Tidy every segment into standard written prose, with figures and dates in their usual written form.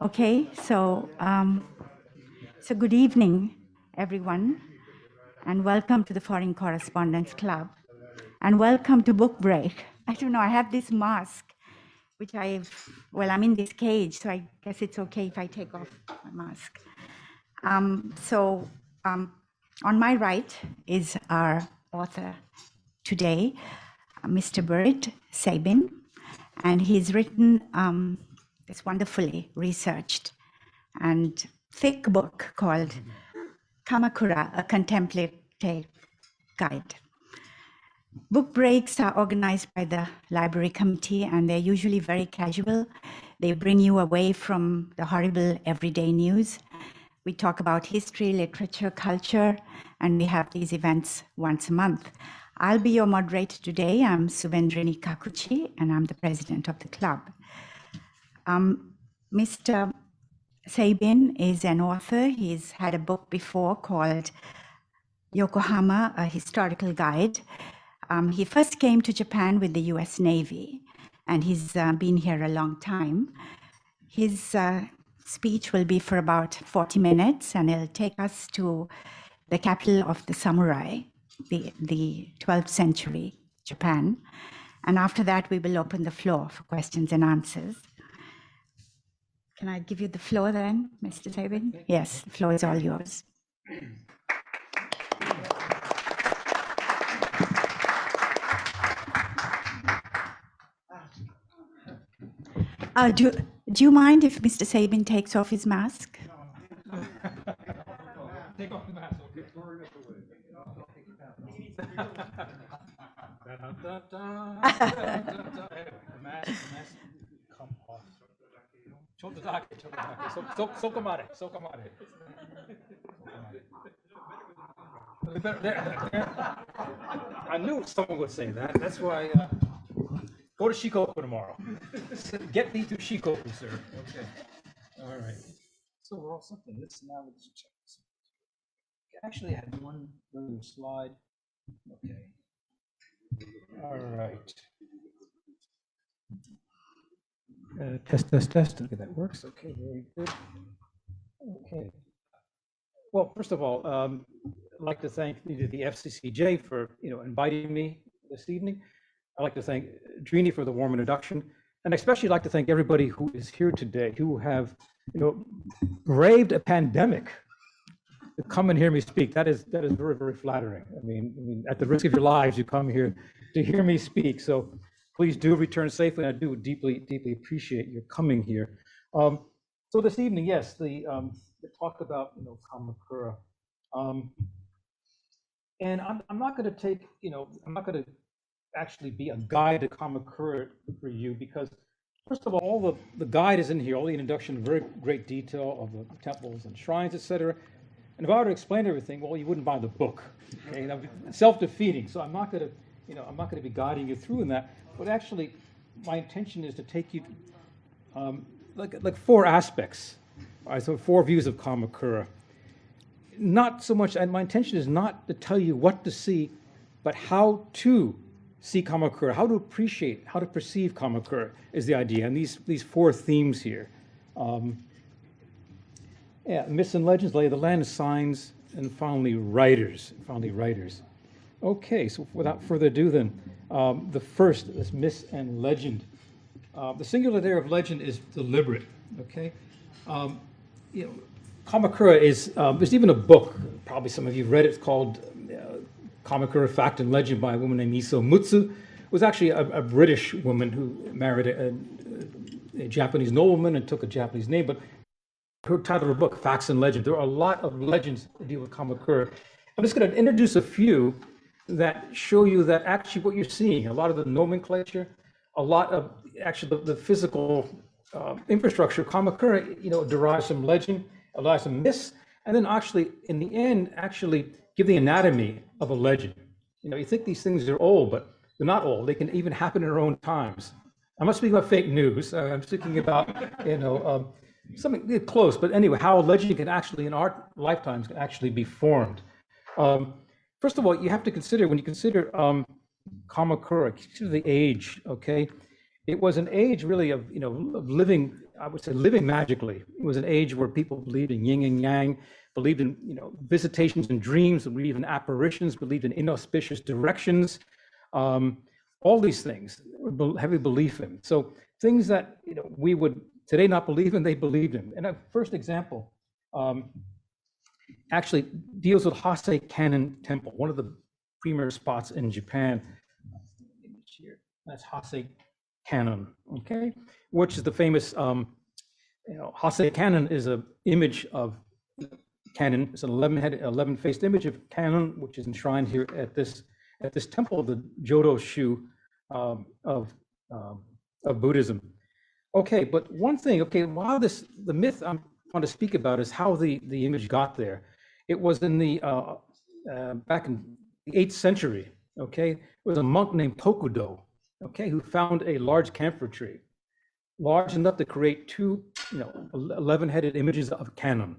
Okay, so good evening, everyone, and welcome to the Foreign Correspondents Club, and welcome to Book Break. I don't know, I have this mask, which I'm in this cage, so I guess it's okay if I take off my mask. On my right is our author today, Mr. Burritt Sabin, and he's written this wonderfully researched and thick book called Kamakura, a Contemplative Guide. Book breaks are organized by the library committee, and they're usually very casual. They bring you away from the horrible everyday news. We talk about history, literature, culture, and we have these events once a month. I'll be your moderator today. I'm Subendrini Kakuchi, and I'm the president of the club. Mr. Sabin is an author. He's had a book before called Yokohama, a Historical Guide. He first came to Japan with the US Navy, and he's been here a long time. His speech will be for about 40 minutes, and it'll take us to the capital of the samurai, the 12th century Japan. And after that, we will open the floor for questions and answers. Can I give you the floor then, Mr. Sabin? Yes, the floor is all yours. Do you mind if Mr. Sabin takes off his mask? Take off the mask, okay. The mask come off. ちょっとだけ。そこまで。I knew someone would say that. That's why. Go to Shikoku tomorrow. Get me to Shikoku, sir. Okay. All right. So we're all set. Let's check this. Actually, I had one little slide. Okay. All right. Test. Okay, that works. Okay, very good. Okay. Well, first of all, I'd like to thank the FCCJ for inviting me this evening. I'd like to thank Drini for the warm introduction, and especially like to thank everybody who is here today, who have braved a pandemic to come and hear me speak. That is very, very flattering. I mean, at the risk of your lives, you come here to hear me speak. So please do return safely. I do deeply appreciate your coming here. So this evening, yes, the talk about Kamakura, and I'm not going to take I'm not going to actually be a guide to Kamakura for you, because first of all the guide is in here, all the introduction, very great detail of the temples and shrines, etc. And if I were to explain everything, well, you wouldn't buy the book. Okay, that would be self-defeating. So I'm not going to be guiding you through in that. But actually, my intention is to take you like four aspects. All right, so four views of Kamakura. Not so much, and my intention is not to tell you what to see, but how to see Kamakura, how to appreciate, how to perceive Kamakura is the idea. And these four themes here. Myths and legends, lay of the land, signs, and finally writers. Okay, so without further ado then, the first is myth and legend. The singular there of legend is deliberate, okay? Kamakura is, there's even a book, probably some of you have read it, it's called Kamakura, Fact and Legend by a woman named Iso Mutsu. It was actually a British woman who married a Japanese nobleman and took a Japanese name, but her title of her book, Facts and Legends. There are a lot of legends that deal with Kamakura. I'm just going to introduce a few that show you that actually what you're seeing, a lot of the nomenclature, a lot of actually the physical infrastructure, Kamakura, derives from legend, derives from myths, and then actually, in the end, actually give the anatomy of a legend. You think these things are old, but they're not old. They can even happen in our own times. I'm not speaking about fake news. I'm speaking about, something close. But anyway, how a legend can actually, in our lifetimes, can actually be formed. First of all, you have to consider, when you consider Kamakura, consider the age, okay? it was an age really of, of living, I would say living magically. It was an age where people believed in yin and yang, believed in, visitations and dreams, believed in apparitions, believed in inauspicious directions, all these things, heavy belief in. So things that, we would today not believe in, they believed in. And a first example actually deals with Hase Kannon Temple, one of the premier spots in Japan. That's Hase Kannon, okay, which is the famous, Hase Kannon is an image of Kannon. It's an 11-faced image of Kannon, which is enshrined here at this temple of the Jodo Shu of Buddhism. Okay, but one thing, while the myth I want to speak about is how the image got there. It was in the back in the 8th century. Okay, it was a monk named Tokudo, who found a large camphor tree, large enough to create two, 11-headed images of Kannon.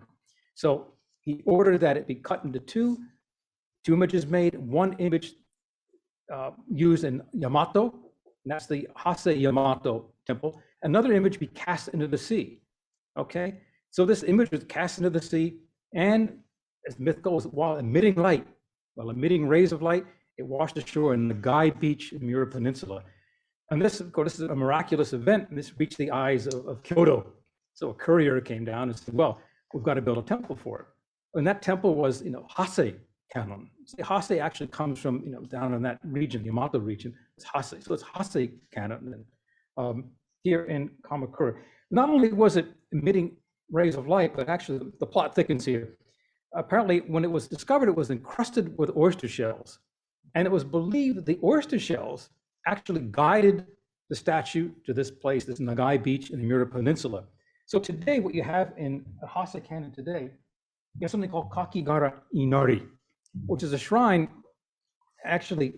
So he ordered that it be cut into two images made, one image used in Yamato, and that's the Hase Yamato temple. Another image be cast into the sea. Okay, so this image was cast into the sea, and as the myth goes, while emitting rays of light, it washed ashore in the Gai Beach in Miura Peninsula. And this, of course, this is a miraculous event, and this reached the eyes of Kyoto. So a courier came down and said, well, we've got to build a temple for it. And that temple was, Hase Kannon. See, Hase actually comes from, down in that region, the Yamato region. It's Hase. So it's Hase Kannon here in Kamakura. Not only was it emitting rays of light, but actually the plot thickens here. Apparently, when it was discovered, it was encrusted with oyster shells. And it was believed that the oyster shells actually guided the statue to this place, this Nagai Beach in the Miura Peninsula. So today, what you have in Hase Kannon today, you have something called Kakigara Inari, which is a shrine. Actually,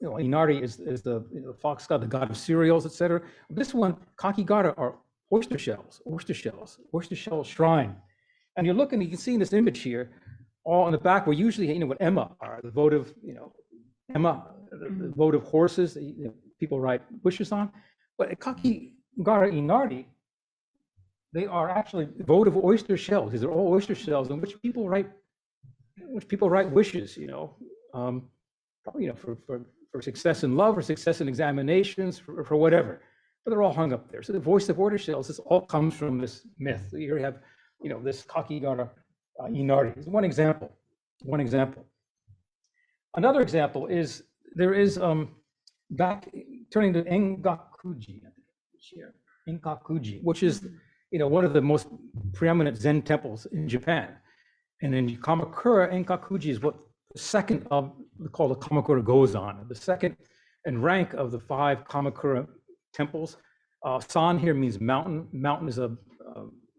Inari is the fox god, the god of cereals, etc. This one, Kakigara, are oyster shell shrine. And you're looking, you can see in this image here, all in the back, where usually, what Emma are, the votive, Emma, the votive horses that people write wishes on. But at Kakigara Inari, they are actually votive oyster shells. These are all oyster shells in which people write wishes, probably, for success in love or success in examinations, for whatever. But they're all hung up there. So the voice of oyster shells, this all comes from this myth. So here you have, this Kakigara Inari. It's one example. Another example is there is back turning to Engakuji, which is one of the most preeminent Zen temples in Japan. And in Kamakura, Engakuji is what the second of called the Kamakura Gozan, the second in rank of the 5 Kamakura temples. San here means mountain. Mountain is a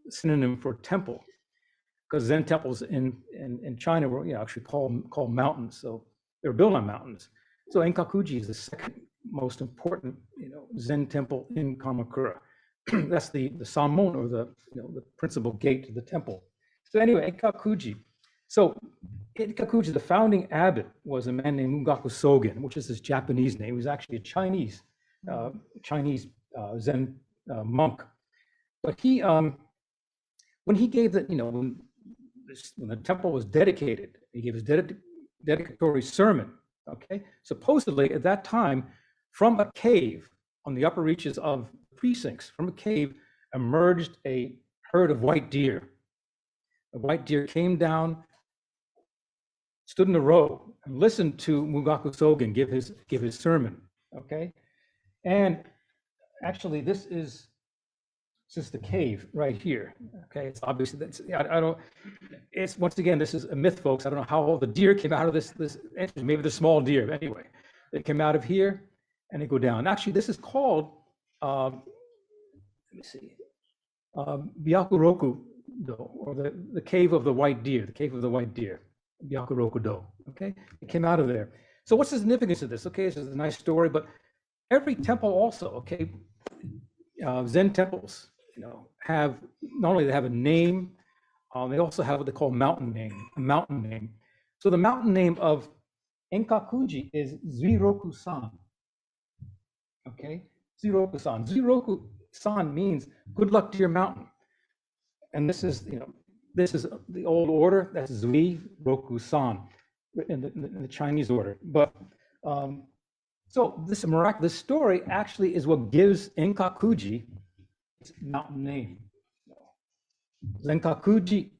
synonym for temple, because Zen temples in China were actually called mountains. So they were built on mountains. So Engakuji is the second most important Zen temple in Kamakura. That's the Samon, or the principal gate to the temple. So anyway, Engakuji. So Engakuji, the founding abbot, was a man named Mugaku Sogen, which is his Japanese name. He was actually a Chinese Zen monk. But he when he gave when the temple was dedicated, he gave his dedicatory sermon. Okay, supposedly at that time, from a cave on the upper reaches of precincts, from a cave emerged a herd of white deer. The white deer came down, stood in a row, and listened to Mugaku Sogen give his sermon. Okay, and actually this is the cave right here. Okay, it's obviously I don't. It's once again, this is a myth, folks. I don't know how all the deer came out of this entrance. Maybe the small deer. But anyway, they came out of here and they go down. Actually, this is called let me see, Byakuroku-do, or the cave of the white deer. The cave of the white deer, Byakuroku-do. Okay, it came out of there. So what's the significance of this? Okay, this is a nice story, but every temple also, okay, Zen temples, have not only they have a name, they also have what they call a mountain name. So the mountain name of Engakuji is Zuiroku-san. Okay, Ziroku-san. Ziroku-san means good luck to your mountain. And this is, this is the old order. That's Zui Roku-san in the Chinese order. But so this miraculous story actually is what gives Enkakuji its mountain name. Zenkakuji,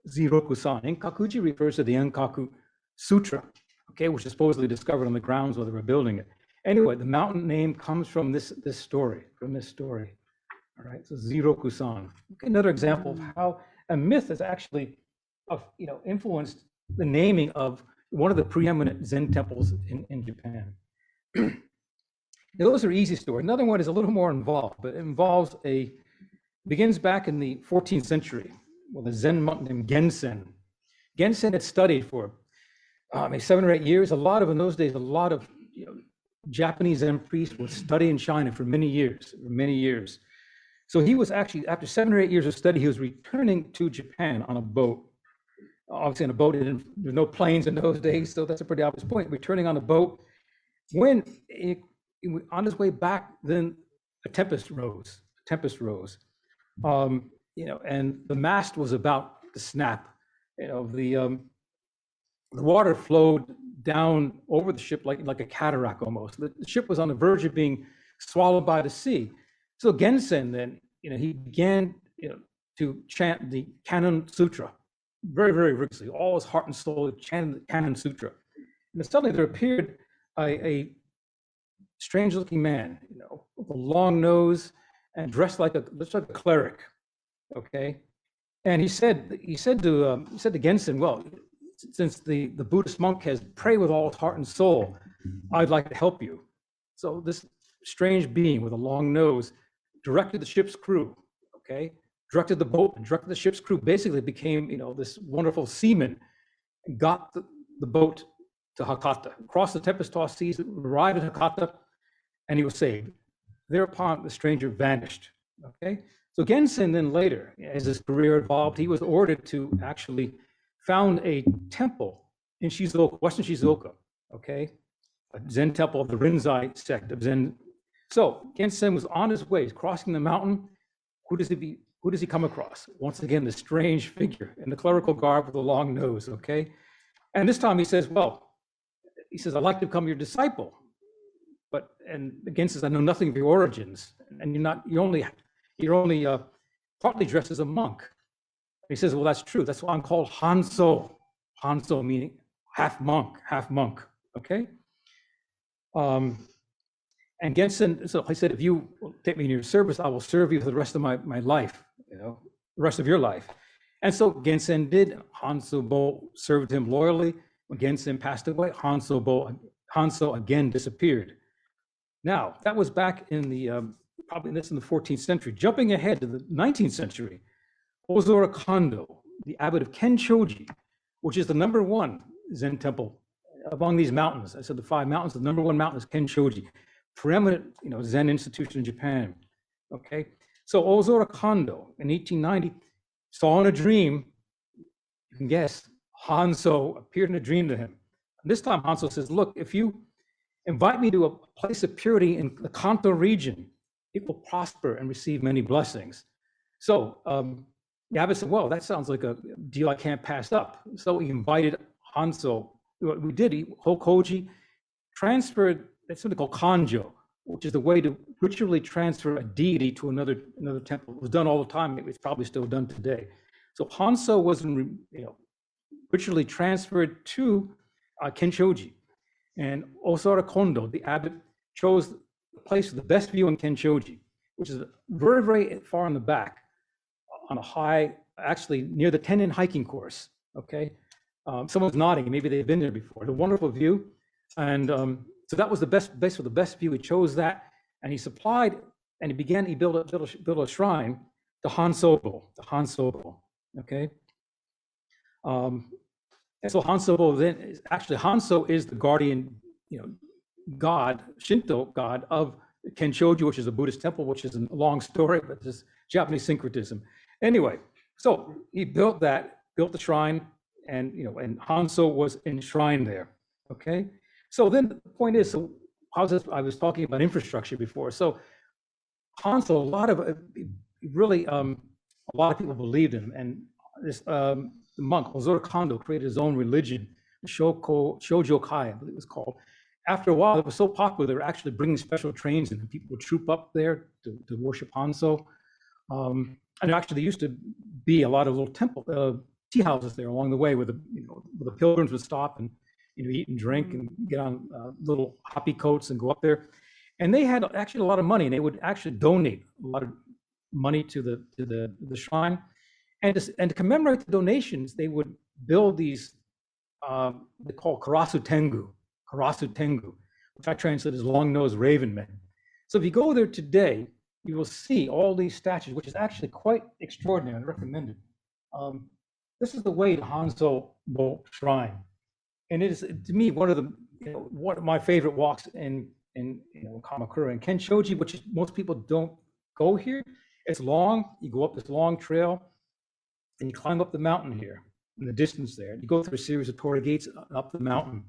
Ziroku-san. Enkakuji refers to the Enkaku Sutra, okay, which is supposedly discovered on the grounds where they were building it. Anyway, the mountain name comes from this story, All right, so Ziroku-san. Okay, another example of how a myth has actually, influenced the naming of one of the preeminent Zen temples in Japan. Now, those are easy stories. Another one is a little more involved, but it begins back in the 14th century with a Zen monk named Gensen. Gensen had studied for 7 or 8 years. In those days, a lot of Japanese Zen priests would study in China for many years. So he was actually, after 7 or 8 years of study, he was returning to Japan on a boat. Obviously, on a boat, there's no planes in those days, so that's a pretty obvious point. Returning on a boat, when on his way back, then a tempest rose. And the mast was about to snap. The water flowed down over the ship like a cataract almost. The ship was on the verge of being swallowed by the sea. So Gensen then, he began, to chant the Canon Sutra, very, very rigorously, all his heart and soul, chanted the Canon Sutra. And then suddenly there appeared a strange-looking man, with a long nose and dressed like a cleric, okay? And he said to Gensen, well, since the Buddhist monk has prayed with all his heart and soul, I'd like to help you. So this strange being with a long nose directed the ship's crew, okay? Directed the boat and directed the ship's crew, basically became, this wonderful seaman, and got the boat to Hakata, crossed the tempest-tossed seas, arrived at Hakata, and he was saved. Thereupon, the stranger vanished, okay? So Gensen then later, as his career evolved, he was ordered to actually found a temple in Shizuoka, Western Shizuoka, okay? A Zen temple of the Rinzai sect of Zen. So Gensen was on his way, crossing the mountain. Who does he come across? Once again, the strange figure in the clerical garb with a long nose, okay? And this time he says, I'd like to become your disciple. And Gensen says, I know nothing of your origins. And you're only partly dressed as a monk. He says, well, that's true. That's why I'm called Hanso. Hanso meaning half monk, okay? And Gensen, so I said, if you take me in your service, I will serve you for the rest of my life, the rest of your life. And so Gensen did. Hanso served him loyally. When Gensen passed away, Hanso again disappeared. Now, that was back in the, probably in the 14th century. Jumping ahead to the 19th century, Ozora Kondo, the Abbot of Ken Choji, which is the #1 Zen temple among these mountains. I said the 5 mountains, the #1 mountain is Ken Choji, preeminent, Zen institution in Japan. Okay, so Ozora Kondo in 1890 saw in a dream, you can guess, Hanso appeared in a dream to him. And this time Hanso says, look, if you invite me to a place of purity in the Kanto region, it will prosper and receive many blessings. So the abbot said, well, that sounds like a deal I can't pass up. So he invited Hanso. What we did, Hokoji transferred, that's something called kanjo, which is the way to ritually transfer a deity to another temple. It was done all the time. It's probably still done today. So Hanso was ritually transferred to Ken Choji. And Ozora Kondo, the abbot, chose the place with the best view in Ken Choji, which is very, very far in the back, on a high, actually near the Tenin hiking course, okay? Someone's nodding, maybe they've been there before. The wonderful view. And so that was the best place for the best view. He chose that, and he supplied, and he built a shrine to Hansobo, okay? And so Hansobo then is actually, Hanso is the guardian, god, Shinto god of Ken Choji, which is a Buddhist temple, which is a long story, but this Japanese syncretism. Anyway, so he built the shrine, and and Hanso was enshrined there. Okay, so then the point is, so I was talking about infrastructure before. So Hanzo, a lot of really a lot of people believed in him, and this the monk Ozora Kondo created his own religion, Shojokai, I believe it was called. After a while, it was so popular, they were actually bringing special trains in, and people would troop up there to worship Hanzo. And actually, there used to be a lot of little tea houses there along the way, where the pilgrims would stop and eat and drink and get on little hoppy coats and go up there. And they had actually a lot of money, and they would actually donate a lot of money to the shrine. And to commemorate the donations, they would build these they call karasu tengu, which I translate as long-nosed raven men. So if you go there today, you will see all these statues, which is actually quite extraordinary. I recommend it. This is the way to Hanzo Shrine, and it is, to me, one of my favorite walks in Kamakura and Ken Choji, which most people don't go here. It's long. You go up this long trail, and you climb up the mountain here in the distance there. You go through a series of torii gates up the mountain.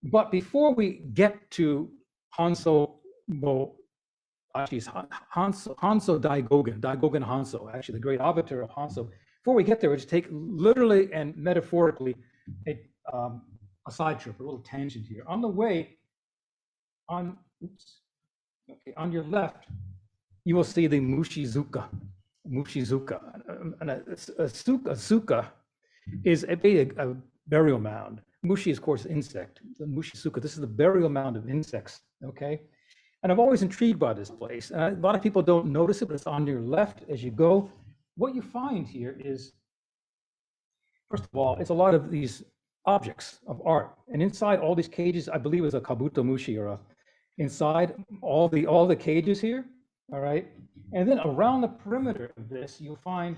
But before we get to Hanzo, actually, it's Hanzo Daigogen Hanzo, actually the great avatar of Hanzo. Before we get there, we just take literally and metaphorically a side trip, a little tangent here. On the way, on your left, you will see the Mushizuka. And a suka is a burial mound. Mushi is, of course, insect. The Mushizuka, this is the burial mound of insects, okay? And I'm always intrigued by this place. A lot of people don't notice it, but it's on your left as you go. What you find here is, first of all, it's a lot of these objects of art. And inside all these cages, I believe is a kabuto mushi, or inside all the cages here, all right? And then around the perimeter of this, you'll find,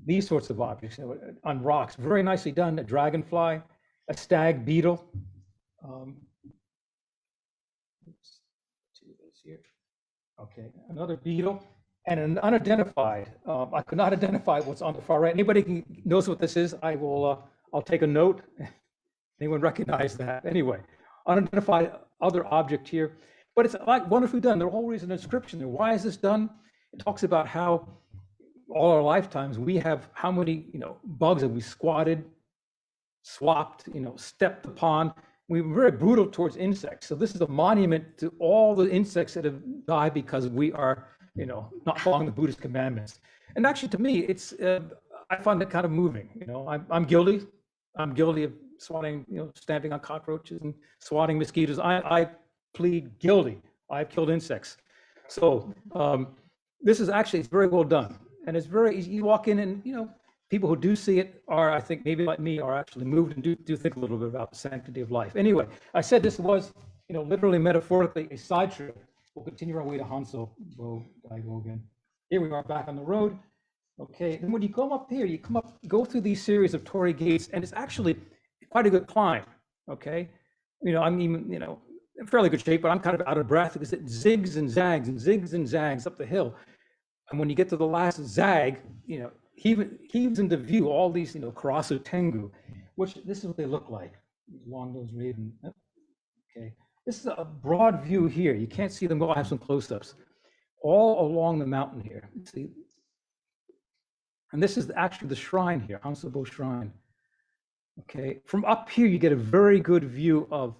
these sorts of objects on rocks, very nicely done. A dragonfly, a stag beetle. Here. Okay, another beetle, and an unidentified. I could not identify what's on the far right. Anybody knows what this is? I'll take a note. Anyone recognize that? Anyway, unidentified other object here, but it's like wonderfully done. There's always an inscription there. Why is this done? It talks about how all our lifetimes we have how many bugs have we squatted, swapped, stepped upon. We were very brutal towards insects. So this is a monument to all the insects that have died because we are, not following the Buddhist commandments. And actually, to me, it's I find it kind of moving. I'm guilty. I'm guilty of swatting, stamping on cockroaches and swatting mosquitoes. I plead guilty. I've killed insects. So this is actually, it's very well done, and it's very easy. You walk in, and people who do see it are, I think, maybe like me, are actually moved and do think a little bit about the sanctity of life. Anyway, I said this was, literally metaphorically a side trip. We'll continue our way to Hanzo Daigogen. Here we are back on the road. Okay, and when you go up here, go through these series of torii gates, and it's actually quite a good climb. Okay, I'm even, in fairly good shape, but I'm kind of out of breath because it zigs and zags up the hill. And when you get to the last zag, heaves into view all these, karasu tengu, which this is what they look like, long-nosed raven. Okay, this is a broad view here. You can't see them all. I have some close-ups all along the mountain here. See, and this is actually the shrine here, Hanzo Shrine. Okay, from up here you get a very good view of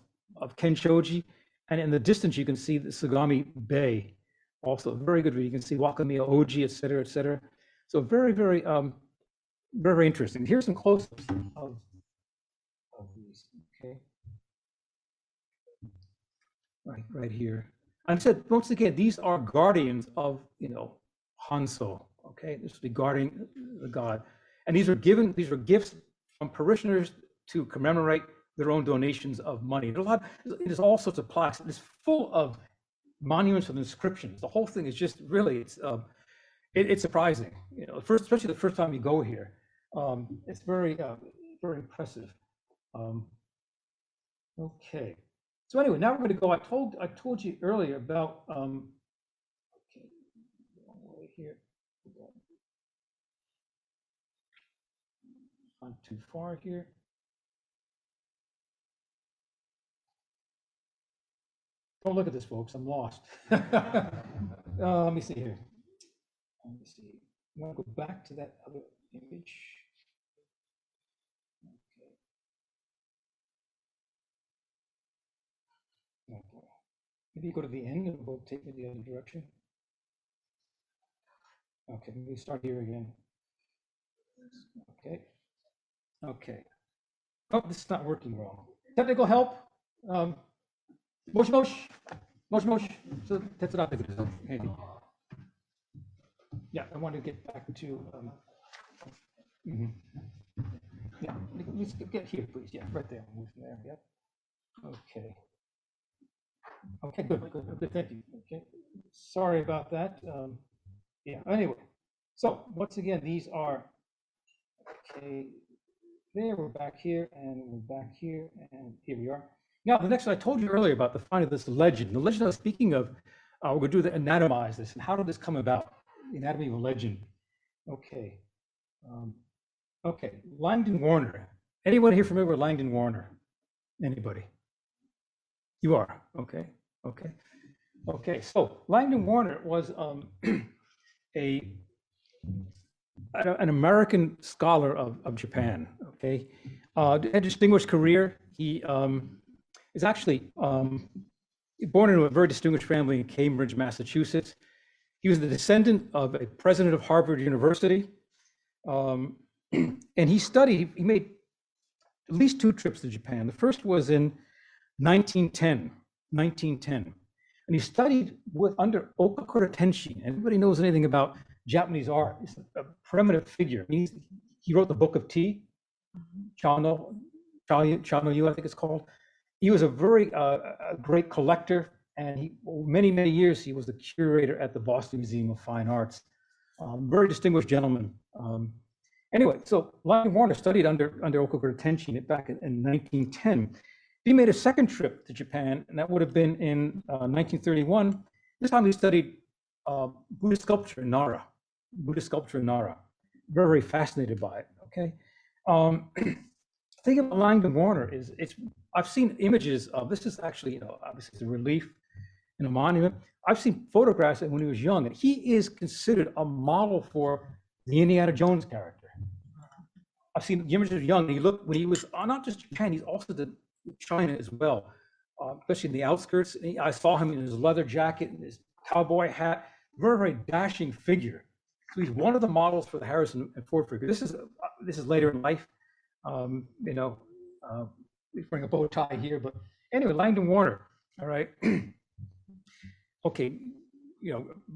Ken Choji, and in the distance you can see the Sagami Bay. Also, very good view. You can see Wakamiya Oji, et cetera. So very, very, very interesting. Here's some close-ups of these. Okay, right here. I said once again, these are guardians of Hanzo. Okay, this is the guardian, the god, and these are gifts from parishioners to commemorate their own donations of money. There's all sorts of plaques. It's full of monuments and inscriptions. The whole thing is just really, it's surprising, especially the first time you go here. It's very, very impressive. Okay, so anyway, now we're going to go. I told you earlier about. Okay, wrong way here. Not too far here. Don't look at this, folks. I'm lost. Let me see here. Let me see. I want to go back to that other image. Okay. Okay. Maybe go to the end and we'll take me the other direction. Okay, maybe start here again. Okay. Okay. Oh, this is not working well. Technical help. Moshi moshi. Moshi moshi. So that's not good. Yeah, I want to get back to. Yeah, let's get here, please. Yeah, right there. Move from there. Yep. Okay. Okay, good, thank you. Okay, sorry about that. Yeah, anyway, so once again, these are, okay, there, we're back here, and we're back here, and here we are. Now, the next one I told you earlier about the finding of this legend. The legend I was speaking of, we're going to do the anatomize this, and how did this come about? The anatomy of a legend. Okay. Okay, Langdon Warner. Anyone here familiar with Langdon Warner? Anybody? You are, okay, okay. Okay, so Langdon Warner was an American scholar of Japan, okay? Had a distinguished career. He is actually born into a very distinguished family in Cambridge, Massachusetts. He was the descendant of a president of Harvard University. And he made at least 2 trips to Japan. The first was in 1910. And he studied under Kamakura Tenshin. Anybody knows anything about Japanese art? He's a primitive figure. He wrote the Book of Tea, Chano Yu, I think it's called. He was a very great collector, and many years he was the curator at the Boston Museum of Fine Arts. Very distinguished gentleman. Anyway, so Langdon Warner studied under Kamakura Tenshin back in 1910. He made a second trip to Japan, and that would have been in 1931. This time he studied Buddhist sculpture in Nara. Very, very fascinated by it, okay? The thing about Langdon Warner is, I've seen images of, this is actually, obviously it's a relief in a monument. I've seen photographs of when he was young, and he is considered a model for the Indiana Jones character. I've seen the images of young, and he looked, when he was not just Japan, he's also the China as well, especially in the outskirts. I saw him in his leather jacket and his cowboy hat, very dashing figure. So he's one of the models for the Harrison and Ford figure. This is later in life. He's wearing a bow tie here, but anyway, Langdon Warner. All right. Okay.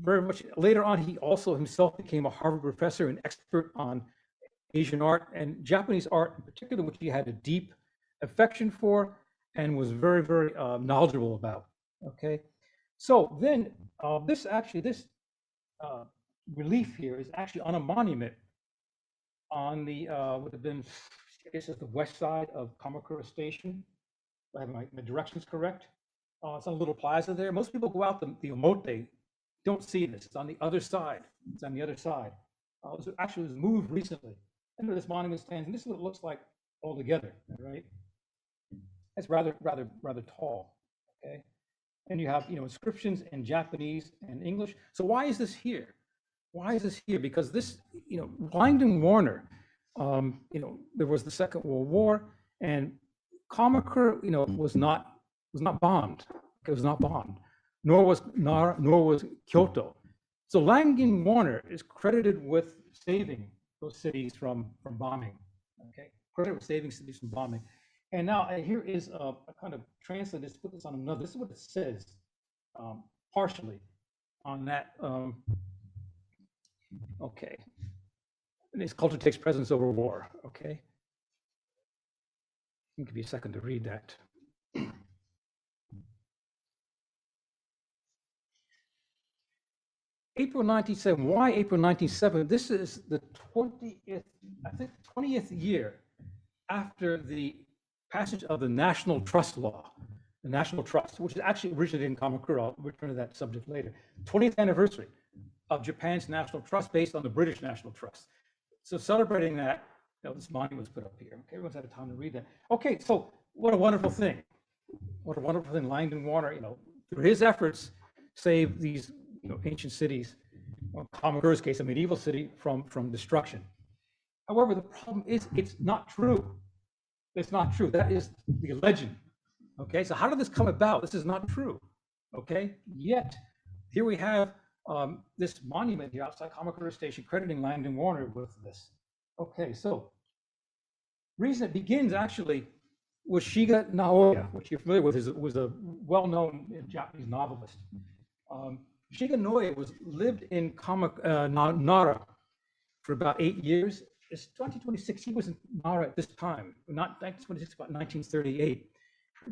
Very much later on, he also himself became a Harvard professor and expert on Asian art and Japanese art in particular, which he had a deep affection for and was very, very knowledgeable about. Okay, so then this relief here is actually on a monument on the would have been, I guess it's the west side of Kamakura Station. I have my directions correct. It's on a little plaza there. Most people go out the omote, don't see this. It's on the other side. It's on the other side. It was moved recently. And this monument stands, and this is what it looks like all together, right? It's rather tall, okay? And you have, inscriptions in Japanese and English. So why is this here? Why is this here? Because this, Langdon Warner, there was the Second World War, and Kamakura, was not bombed. It was not bombed, nor was Nara, nor was Kyoto. So Langdon Warner is credited with saving those cities from bombing. Okay, credited with saving cities from bombing. And now here is a kind of translate this, put this on another. This is what it says, partially on that. Okay, and this culture takes precedence over war. Okay, I'll give you a second to read that. April 1907. Why April 1907? This is the 20th year after the passage of the National Trust Law, the National Trust, which is actually originated in Kamakura. I'll return to that subject later. 20th anniversary of Japan's National Trust based on the British National Trust. So celebrating that, this monument was put up here. Okay, everyone's had time to read that. Okay, so what a wonderful thing. What a wonderful thing. Langdon Warner, through his efforts, save these ancient cities, or Kamakura's case, a medieval city, from destruction. However, the problem is it's not true. It's not true. That is the legend. Okay, so how did this come about? This is not true. Okay, yet here we have this monument here outside Kamakura Station crediting Langdon Warner with this. Okay, so reason it begins actually was Shiga Naoya, which you're familiar with, was a well-known Japanese novelist. Shiga Naoya lived in Nara for about 8 years. It's 2026. He was in Nara at this time, not 1926, but 1938.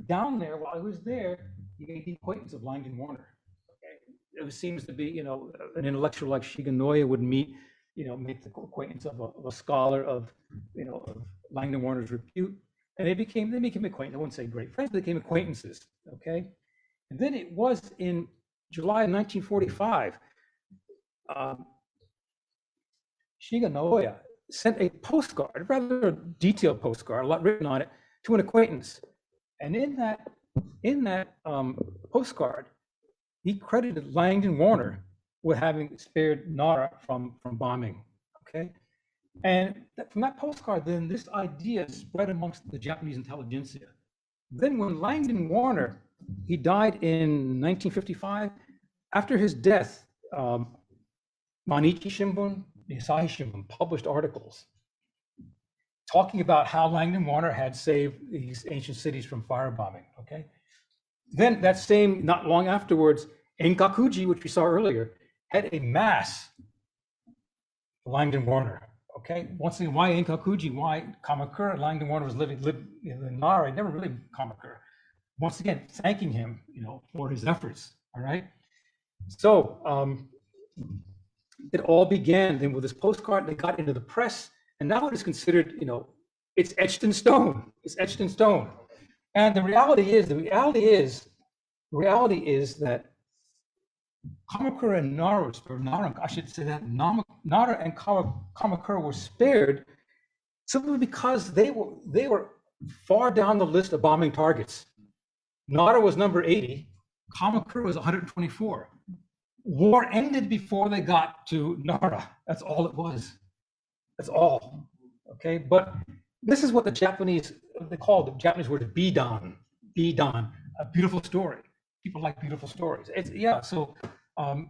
Down there, while I was there, he made the acquaintance of Langdon Warner. Okay, it seems to be, an intellectual like Shiga Naoya would meet, make the acquaintance of a scholar of Langdon Warner's repute, and they became acquainted. I wouldn't say great friends, but they became acquaintances. Okay, and then it was in July of 1945, Shiga Naoya sent a postcard, a rather detailed postcard, a lot written on it, to an acquaintance. And in that postcard, he credited Langdon Warner with having spared Nara from bombing. Okay, and from that postcard, then this idea spread amongst the Japanese intelligentsia. Then, when Langdon Warner, he died in 1955. After his death, Mainichi Shimbun, the Asahi Shimbun published articles talking about how Langdon Warner had saved these ancient cities from firebombing. Okay, then that same, not long afterwards, Enkakuji, which we saw earlier, had a mass for Langdon Warner. Okay, once again, why Enkakuji? Why Kamakura? Langdon Warner lived in Nara, never really Kamakura. Once again, thanking him, for his efforts. All right, so it all began then with this postcard. They got into the press. And now it is considered, it's etched in stone. It's etched in stone. And the reality is that Kamakura and Nara, I should say that Nara and Kamakura were spared simply because they were far down the list of bombing targets. Nara was number 80, Kamakura was 124. War ended before they got to Nara. That's all it was. That's all. Okay, but this is what they call the Japanese word bidan, a beautiful story. People like beautiful stories. So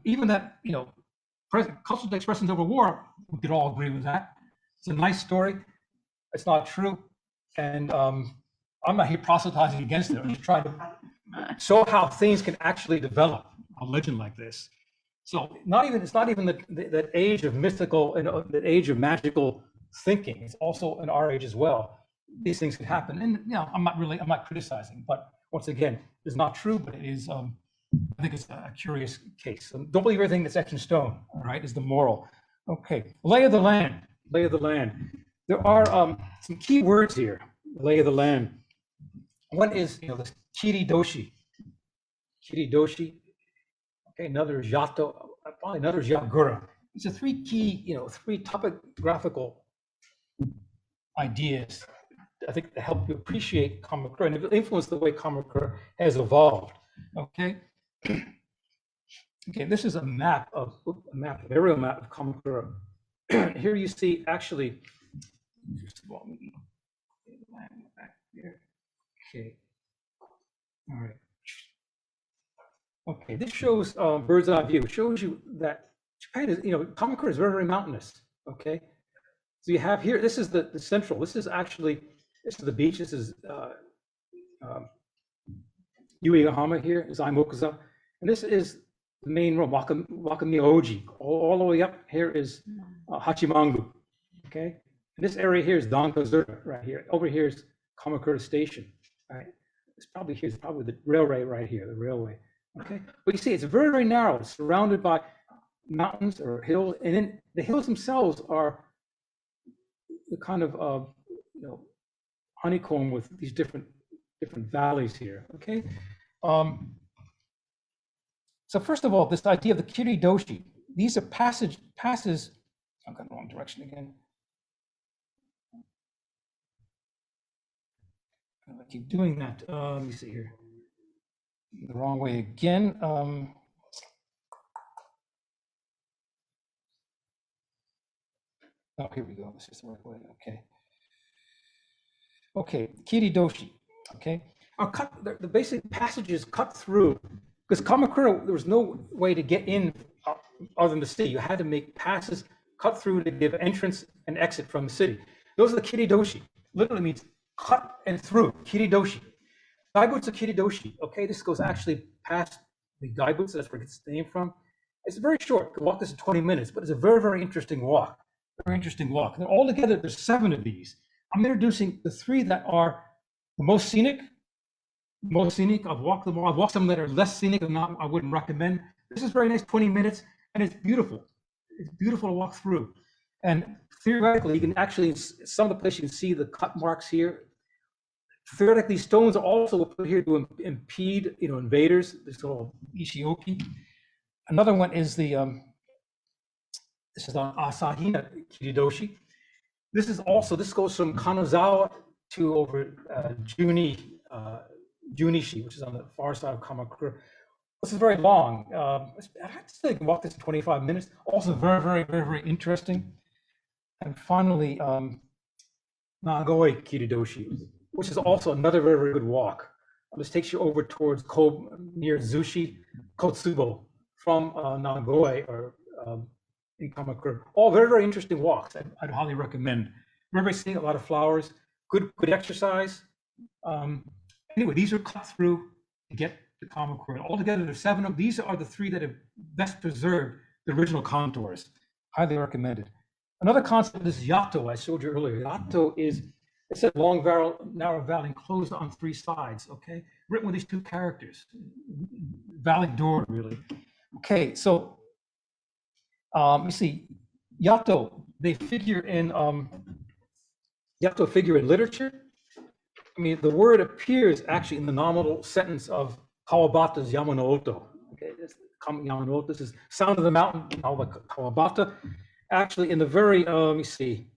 even that, cultural expressions over war, we could all agree with that. It's a nice story. It's not true, and I'm not here proselytizing against it. I'm just trying to show how things can actually develop a legend like this. So it's not even that age of mystical and that age of magical thinking. It's also in our age as well. These things can happen, and I'm not criticizing. But once again, it's not true, but it is. I think it's a curious case. So don't believe everything that's etched in stone. All right, is the moral. Okay, lay of the land. Lay of the land. There are some key words here. Lay of the land. One is this kiri doshi. Kiri doshi. Okay, another is Yato, finally another is Yagura. These are three key, three topographical ideas, I think, to help you appreciate Kamakura and influence the way Kamakura has evolved. Okay. Okay, this is a aerial map of Kamakura. Here you see actually, first of all, back here. Okay. All right. Okay, this shows bird's eye view. It shows you that Japan is, Kamakura is very, very mountainous. Okay, so you have here. This is the central. This is the beach. This is Uegahama here, Zaimokuza, and this is the main road, Wakami-Oji. All the way up here is Hachimangu. Okay, and this area here is Dankazura right here. Over here is Kamakura Station. Right, it's probably the railway right here, the railway. Okay, but you see, it's very, very narrow. It's surrounded by mountains or hills, and then the hills themselves are the kind of honeycomb with these different valleys here. Okay, so first of all, this idea of the kiridoshi. These are passes. I'm going the wrong direction again. I keep doing that. Let me see here. the wrong way again. Oh, here we go. This is the right way. Okay. Okay, Kiridoshi. Okay. The basic passages cut through, because Kamakura, there was no way to get in other than the city. You had to make passes, cut through to give entrance and exit from the city. Those are the Kiridoshi. Literally means cut and through. Kiridoshi. Gaibutsu Kiridoshi. Okay, this goes actually past the Gaibutsu. That's where it gets its name from. It's very short. You can walk this in 20 minutes, but it's a very, very interesting walk. Very interesting walk. And altogether, there's 7 of these. I'm introducing the 3 that are the most scenic. I've walked them all. I've walked some that are less scenic and not, I wouldn't recommend. This is very nice, 20 minutes, and it's beautiful. It's beautiful to walk through. And theoretically, you can actually, some of the places you can see the cut marks here. Theoretically, stones are also put here to impede, invaders. This little Ishioki. Another one is the, this is on Asahina Kiridoshi. This goes from Kanazawa to over Junishi, which is on the far side of Kamakura. This is very long. I have to say, you can walk this in 25 minutes. Also very, very, very, very interesting. And finally, Nagoi Kiridoshi, which is also another very, very good walk. This takes you over towards Kobe, near Zushi, Kotsubo, from Nagoi or in Kamakura. All very, very interesting walks. I'd highly recommend. Remember seeing a lot of flowers, good exercise. Anyway, these are cut through to get to Kamakura. Altogether, there's 7 of these. Are the 3 that have best preserved the original contours. Highly recommended. Another concept is Yato, I showed you earlier. Yato is, it said long, narrow valley enclosed on 3 sides, okay? Written with these 2 characters. Valley door, really. Okay, so you see, Yato, they figure in literature. I mean, the word appears actually in the nominal sentence of Kawabata's Yamano-Oto. Okay, Yamano-Oto, this is Sound of the Mountain, Kawabata. Actually, in the very, let me see,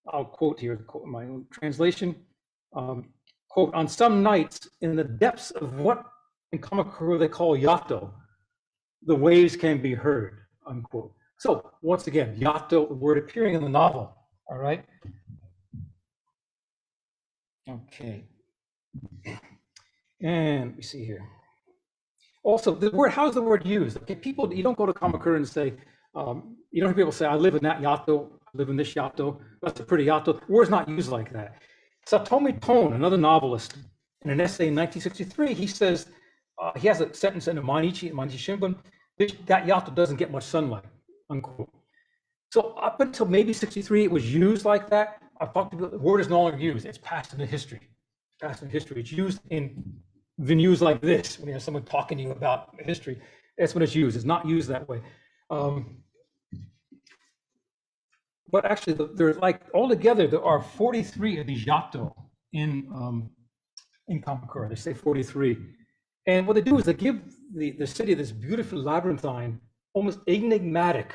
I'll quote here, my own translation. Quote, on some nights in the depths of what in Kamakura they call Yato, the waves can be heard, unquote. So once again, Yato, the word appearing in the novel, all right? Okay. And let me see here. Also, the word, how's the word used? Okay, people, you don't go to Kamakura and say, you don't hear people say, I live in that Yato, I live in this Yato, that's a pretty Yato. The word's not used like that. Satomi Ton, another novelist, in an essay in 1963, he says, he has a sentence in a Mainichi Shimbun, that Yato doesn't get much sunlight, unquote. So up until maybe 63, it was used like that. I've talked about the word is no longer used. It's passed into history. It's used in venues like this when you have someone talking to you about history. That's when it's used. It's not used that way. But actually, there's like altogether there are 43 of these yato in Kamakura. They say 43, and what they do is they give the city this beautiful labyrinthine, almost enigmatic,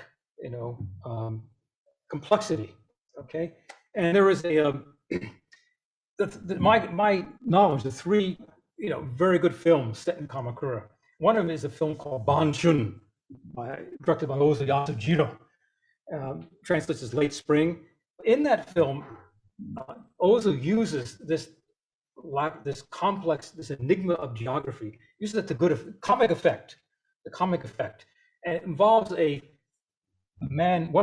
complexity. Okay, and there is a my knowledge, the 3 very good films set in Kamakura. One of them is a film called Banshun, directed by Ozu Yasujiro. Translates as Late Spring. In that film, Ozu uses this complex, this enigma of geography, uses it to good comic effect, and it involves one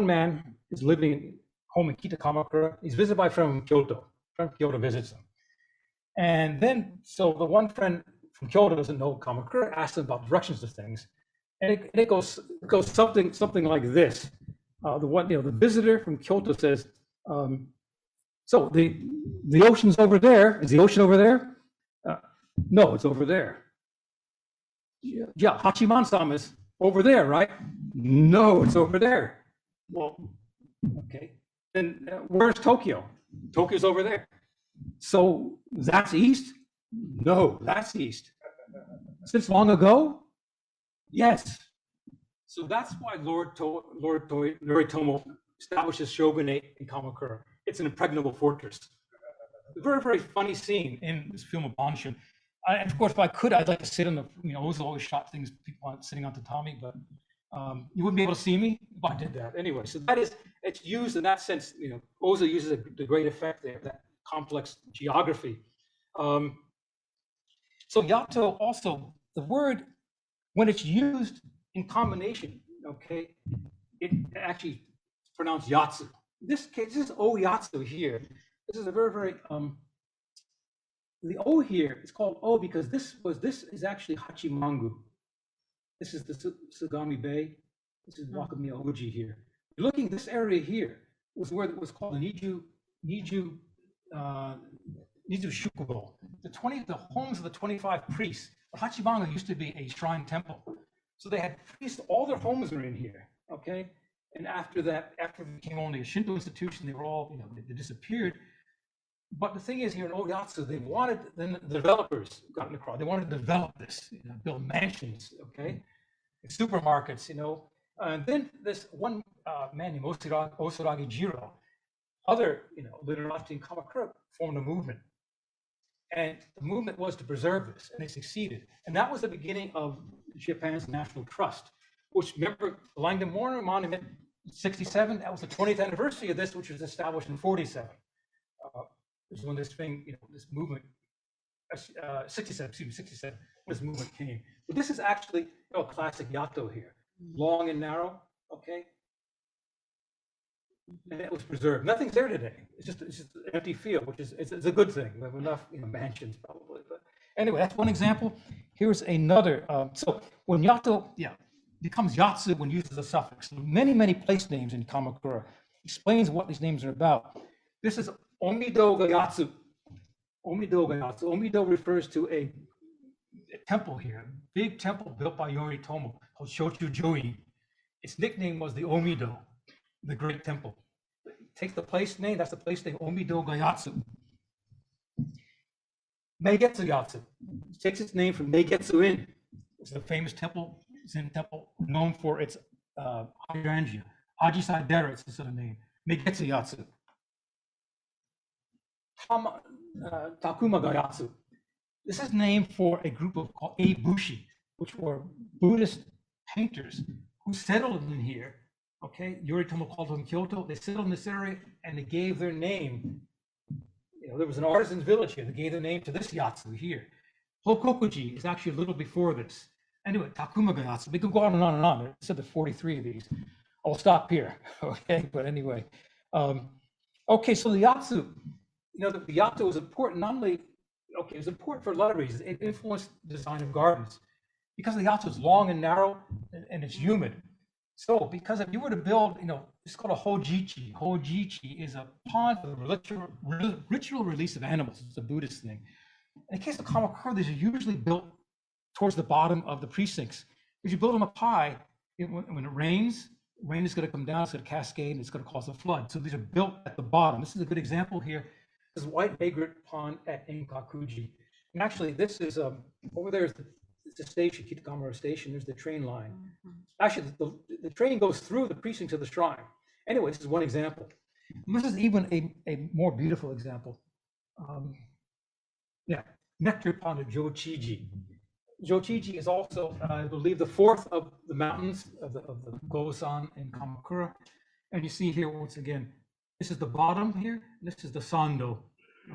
man is living home in Kita Kamakura. He's visited by a friend from Kyoto. Friend from Kyoto visits him, and then so the one friend from Kyoto doesn't know Kamakura, asks him about directions of things, and it goes something like this. The visitor from Kyoto says, so the ocean's over there. Is the ocean over there? No, it's over there. Yeah, Hachiman-sama is over there, right? No, it's over there. Well, okay. Then where's Tokyo? Tokyo's over there. So that's east? No, that's east. Since long ago? Yes. So that's why Lord Yoritomo establishes shogunate in Kamakura. It's an impregnable fortress. A very, very funny scene in this film of Banshin. And of course, if I could, I'd like to sit on the, Ozu always shot things, people aren't sitting on tatami, but you wouldn't be able to see me if I did that. Anyway, so it's used in that sense, Ozu uses the great effect there, that complex geography. So Yato also, the word, when it's used in combination, okay, it actually pronounced yatsu. This case, this is oyatsu here. This is a very, very, the O here is called O because this is actually Hachimangu. This is the Sagami Bay. This is Wakamiya Oji here. You're looking, this area here was where it was called the Niju Shukubo. The homes of the 25 priests. Hachimangu used to be a shrine temple. So they had priests, all their homes were in here, okay? And after that, after it became only a Shinto institution, they were all, they disappeared. But the thing is, here in Oyatsu, they wanted, then the developers got in the crowd. They wanted to develop this, build mansions, okay, and supermarkets, And then this one man named Osuragi Jiro, other, literati in Kamakura formed a movement. And the movement was to preserve this, and they succeeded. And that was the beginning of Japan's National Trust, which, remember, the Langdon Memorial Monument, 67, that was the 20th anniversary of this, which was established in 47. This is when this thing, this movement, 67, when this movement came. But this is actually a classic Yato here, long and narrow, okay? And it was preserved. Nothing's there today. It's just an empty field, which is it's a good thing. We have enough mansions probably. But anyway, that's one example. Here's another. So when Yato, becomes Yatsu when used as a suffix. Many, many place names in Kamakura explains what these names are about. This is Omido Gayatsu. Omido Gayatsu. Omido refers to a temple here, a big temple built by Yoritomo called Shochu Joi. Its nickname was the Omido, the great temple. It takes the place name, that's the place name, Omido Gayatsu. Meigetsu Yatsu. It takes its name from Meigetsu Inn. It's a famous temple, Zen temple, known for its hydrangea. Ajisai Dera, it's the sort of name. Meigetsu Yatsu. Takuma Gayatsu. This is named for a group of called Eibushi, which were Buddhist painters who settled in here. Okay, Yoritomo called them Kyoto. They settled in this area and they gave their name. There was an artisan's village here. They gave their name to this Yatsu here. Hokokuji is actually a little before this. Anyway, Takuma Gayatsu. We could go on and on and on. I said there are 43 of these. I'll stop here. Okay, but anyway. Okay, so the Yatsu. The Yato was important not only, it was important for a lot of reasons. It influenced the design of gardens because the Yato is long and narrow and it's humid. So because if you were to build, it's called a hojichi. Hojichi is a pond for the ritual release of animals. It's a Buddhist thing. In the case of Kamakura, these are usually built towards the bottom of the precincts. If you build them up high, when it rains, rain is going to come down, it's going to cascade, and it's going to cause a flood. So these are built at the bottom. This is a good example here. This is White Vagrant Pond at Enkakuji. And actually, this is over there is the station, Kitakamura Station. There's the train line. Actually, the train goes through the precincts of the shrine. Anyway, this is one example. And this is even a more beautiful example. Nectar Pond of Jochiji. Jochiji is also, I believe, the fourth of the mountains of the Gosan in Kamakura. And you see here, once again, this is the bottom here. This is the Sando,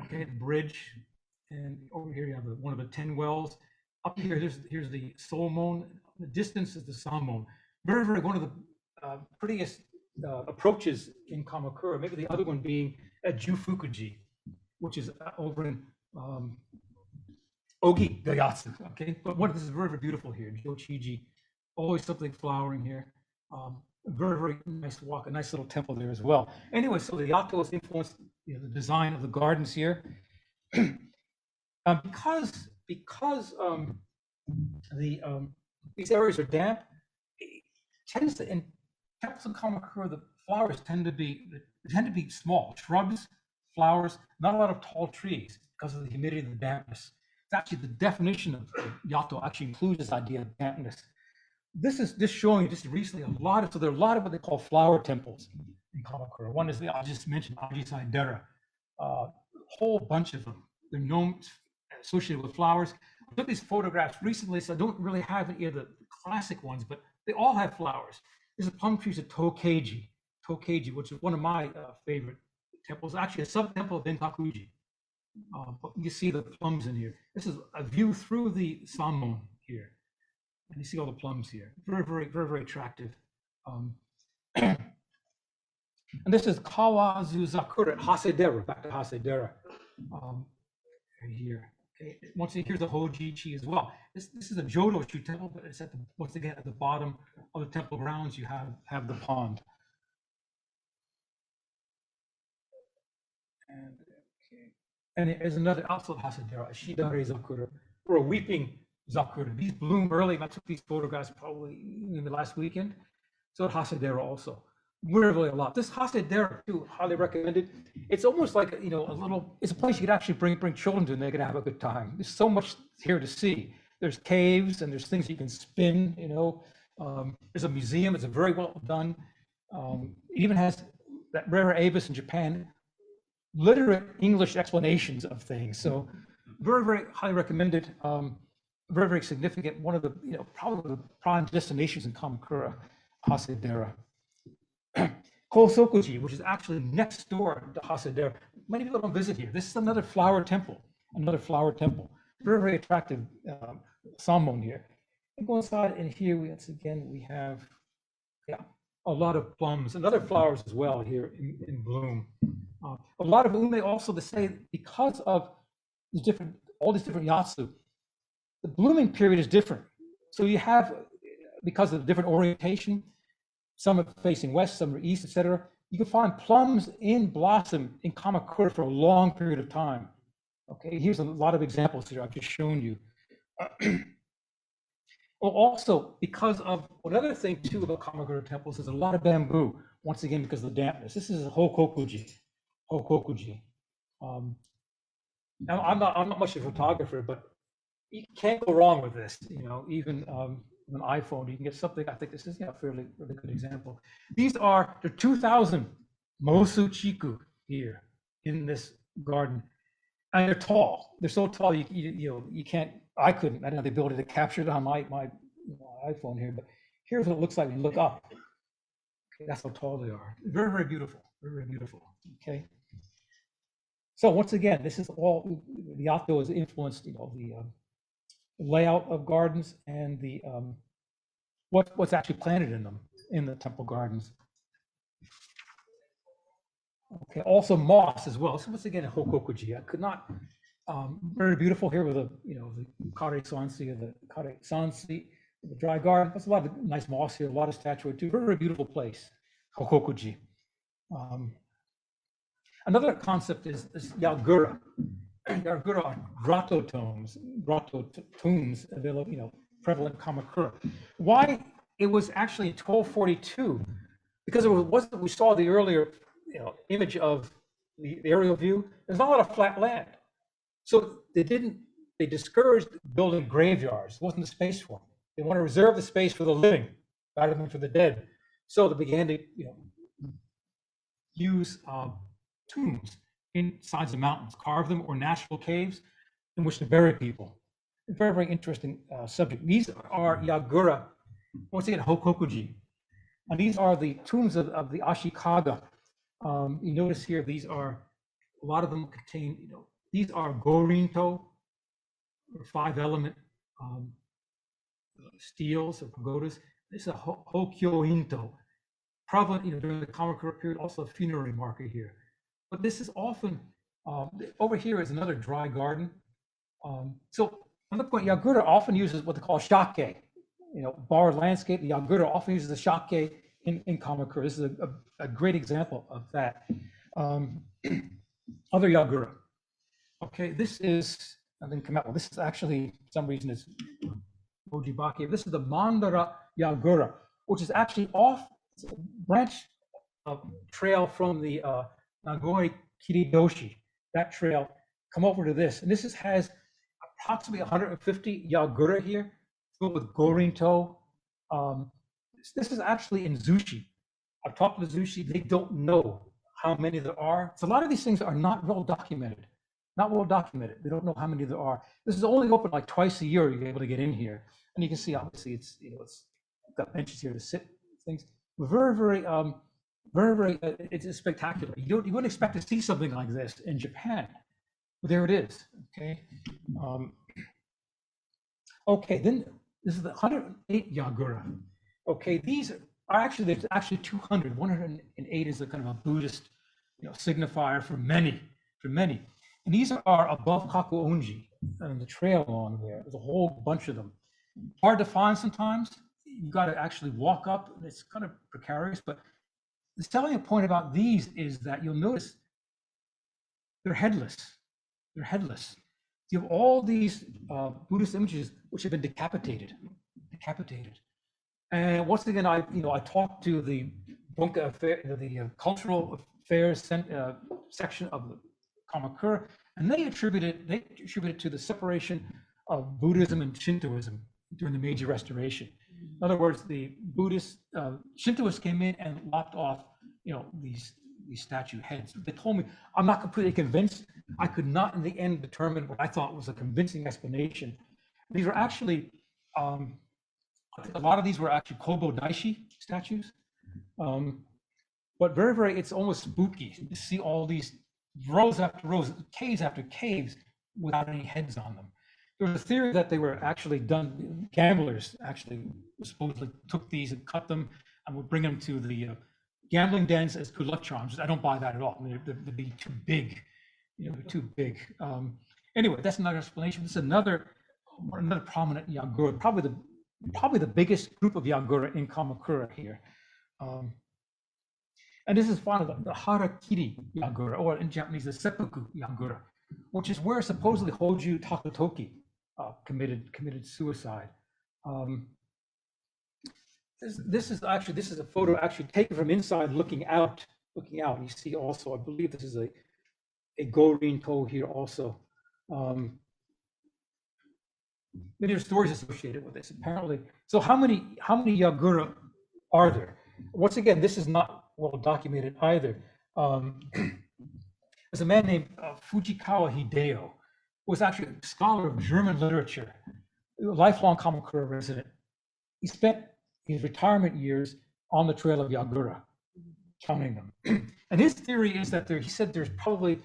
okay, the bridge. And over here you have one of the 10 wells. Up here, here's the Solmon. The distance is the Samon. Very, very one of the prettiest approaches in Kamakura. Maybe the other one being at Jufukuji, which is over in Ogi Gayatsu. Okay, but this is very, very beautiful here. Jochiji, always something flowering here. Very, very nice walk, a nice little temple there as well. Anyway, so the Yato has influenced the design of the gardens here. Because these areas are damp, it tends to, in temples in Kamakura, the flowers tend to be small, shrubs, flowers, not a lot of tall trees because of the humidity and the dampness. It's actually the definition of Yato actually includes this idea of dampness. This is just showing you just recently so there are a lot of what they call flower temples in Kamakura. One is I just mentioned Ajisai Dera, a whole bunch of them. They're known associated with flowers. took these photographs recently, so I don't really have any of the classic ones, but they all have flowers. There's a plum tree, a Tokeiji, which is one of my favorite temples, actually a sub-temple of Benkakuji. But you see the plums in here. This is a view through the Samon here. And you see all the plums here. Very, very, very, very attractive. And this is Kawazu Zakura at Hasedera, back to Hasedera. Here. Okay. Once again, here's the Hojichi as well. This is a Jodoshu temple, but it's once again at the bottom of the temple grounds. You have the pond. And there's another also Hasedera, Shidare Zakura, or a weeping Zakura. These bloom early. I took these photographs probably in the last weekend. So at Hasedera also. Really a lot. This Hasedera too, highly recommended. It's almost like a little. It's a place you could actually bring children to, and they can have a good time. There's so much here to see. There's caves and there's things you can spin. There's a museum. It's a very well done. It even has that rare avis in Japan, literate English explanations of things. So very, very highly recommended. Very, very significant. One of the probably the prime destinations in Kamakura, Hasedera. Kosokuji, which is actually next door to Hasedera. Many people don't visit here. This is another flower temple. Very, very attractive Samon here. And go inside, and here once again we have a lot of plums and other flowers as well here in bloom. A lot of ume also to say, because of all these different yatsu, the blooming period is different. So you have, because of the different orientation, some are facing west, some are east, etc. You can find plums in blossom in Kamakura for a long period of time. Okay, here's a lot of examples here I've just shown you. Well, also, because of another thing too about Kamakura temples is a lot of bamboo, once again because of the dampness. This is a Hokokuji. Now, I'm not much of a photographer, but you can't go wrong with this. Even an iPhone, you can get something. I think this is a fairly really good example. These are the 2,000 Mosu Chiku here in this garden, and they're tall. They're so tall you can't. I didn't have the ability to capture it on my iPhone here, but here's what it looks like when you look up. Okay, that's how tall they are. Very, very beautiful. Very, very beautiful. Okay. So once again, this is all the Yato has influenced, the layout of gardens and the what's actually planted in them in the temple gardens. Okay, also moss as well. So once again, a Hokokuji. I could not very beautiful here with the Kare Sansi or the Kare Sansi, the dry garden. There's a lot of nice moss here, a lot of statuary too. Very, very beautiful place, Hokokuji. Another concept is Yagura. Yagura are grotto tombs prevalent in Kamakura. Why? It was actually in 1242, because it wasn't. We saw the earlier image of the aerial view. There's not a lot of flat land, so they discouraged building graveyards. There wasn't the space for them. They want to reserve the space for the living rather than for the dead. So they began to use tombs inside the mountains, carve them, or natural caves in which to bury people. A very, very interesting subject. These are Yagura, once again, Hokokuji. And these are the tombs of the Ashikaga. You notice here, a lot of them contain, these are Gorinto, or 5-element steels or pagodas. This is a Hokyointo, prevalent during the Kamakura period, also a funerary marker here. But this is often, over here is another dry garden. So another point, Yagura often uses what they call shake, barred landscape. The Yagura often uses the shake in Kamakura. This is a great example of that. Other Yagura. Okay, this is, I didn't come out. Well, this is actually, for some reason, it's Ojibaki. This is the Mandara Yagura, which is actually off a branch trail from the Nagoi Kiridoshi. That trail, come over to this, and this has approximately 150 Yagura here, filled with Gorinto. This is actually in Zushi. I've talked to the Zushi, they don't know how many there are. So a lot of these things are not well documented. not well documented. They don't know how many there are. This is only open like twice a year. You're able to get in here, and you can see obviously it's it's got benches here to sit things. Very very it's spectacular. You wouldn't expect to see something like this in Japan, but there it is. Okay. Okay, then this is the 108 Yagura. Okay, these are actually, there's actually 200. 108 is a kind of a Buddhist, signifier for many, And these are above Kakuonji and the trail along there. There's a whole bunch of them. Hard to find sometimes. You got to actually walk up. It's kind of precarious, but the selling point about these is that you'll notice they're headless. They're headless. You have all these Buddhist images which have been decapitated. And once again, I talked to the Bunka affair, the cultural affairs section of the Kamakura, and they attribute it to the separation of Buddhism and Shintoism during the Meiji Restoration. In other words, the Buddhist Shintoists came in and lopped off, these statue heads. They told me, I'm not completely convinced. I could not in the end determine what I thought was a convincing explanation. These are actually, I think a lot of these were actually Kobo Daishi statues. But very, it's almost spooky to see all these rows after rows, caves after caves without any heads on them. There was a theory that they were actually done, gamblers actually supposedly took these and cut them and would bring them to the gambling dens as good luck charms. I don't buy that at all. I mean, they'd be too big, they're too big. Anyway, that's another explanation. This is another prominent Yagura, probably the biggest group of Yagura in Kamakura here. And this is one of the Harakiri Yagura, or in Japanese, the Seppuku Yagura, which is where supposedly Hoju Takatoki committed suicide. This is a photo actually taken from inside, looking out. You see also, I believe this is a Gorin toe here also. Many stories associated with this, apparently. So how many Yagura are there? Once again, this is not well documented either. There's a man named Fujikawa Hideo, who was actually a scholar of German literature, a lifelong Kamakura resident. He spent his retirement years on the trail of Yagura, counting them. And his theory is that he said there's probably,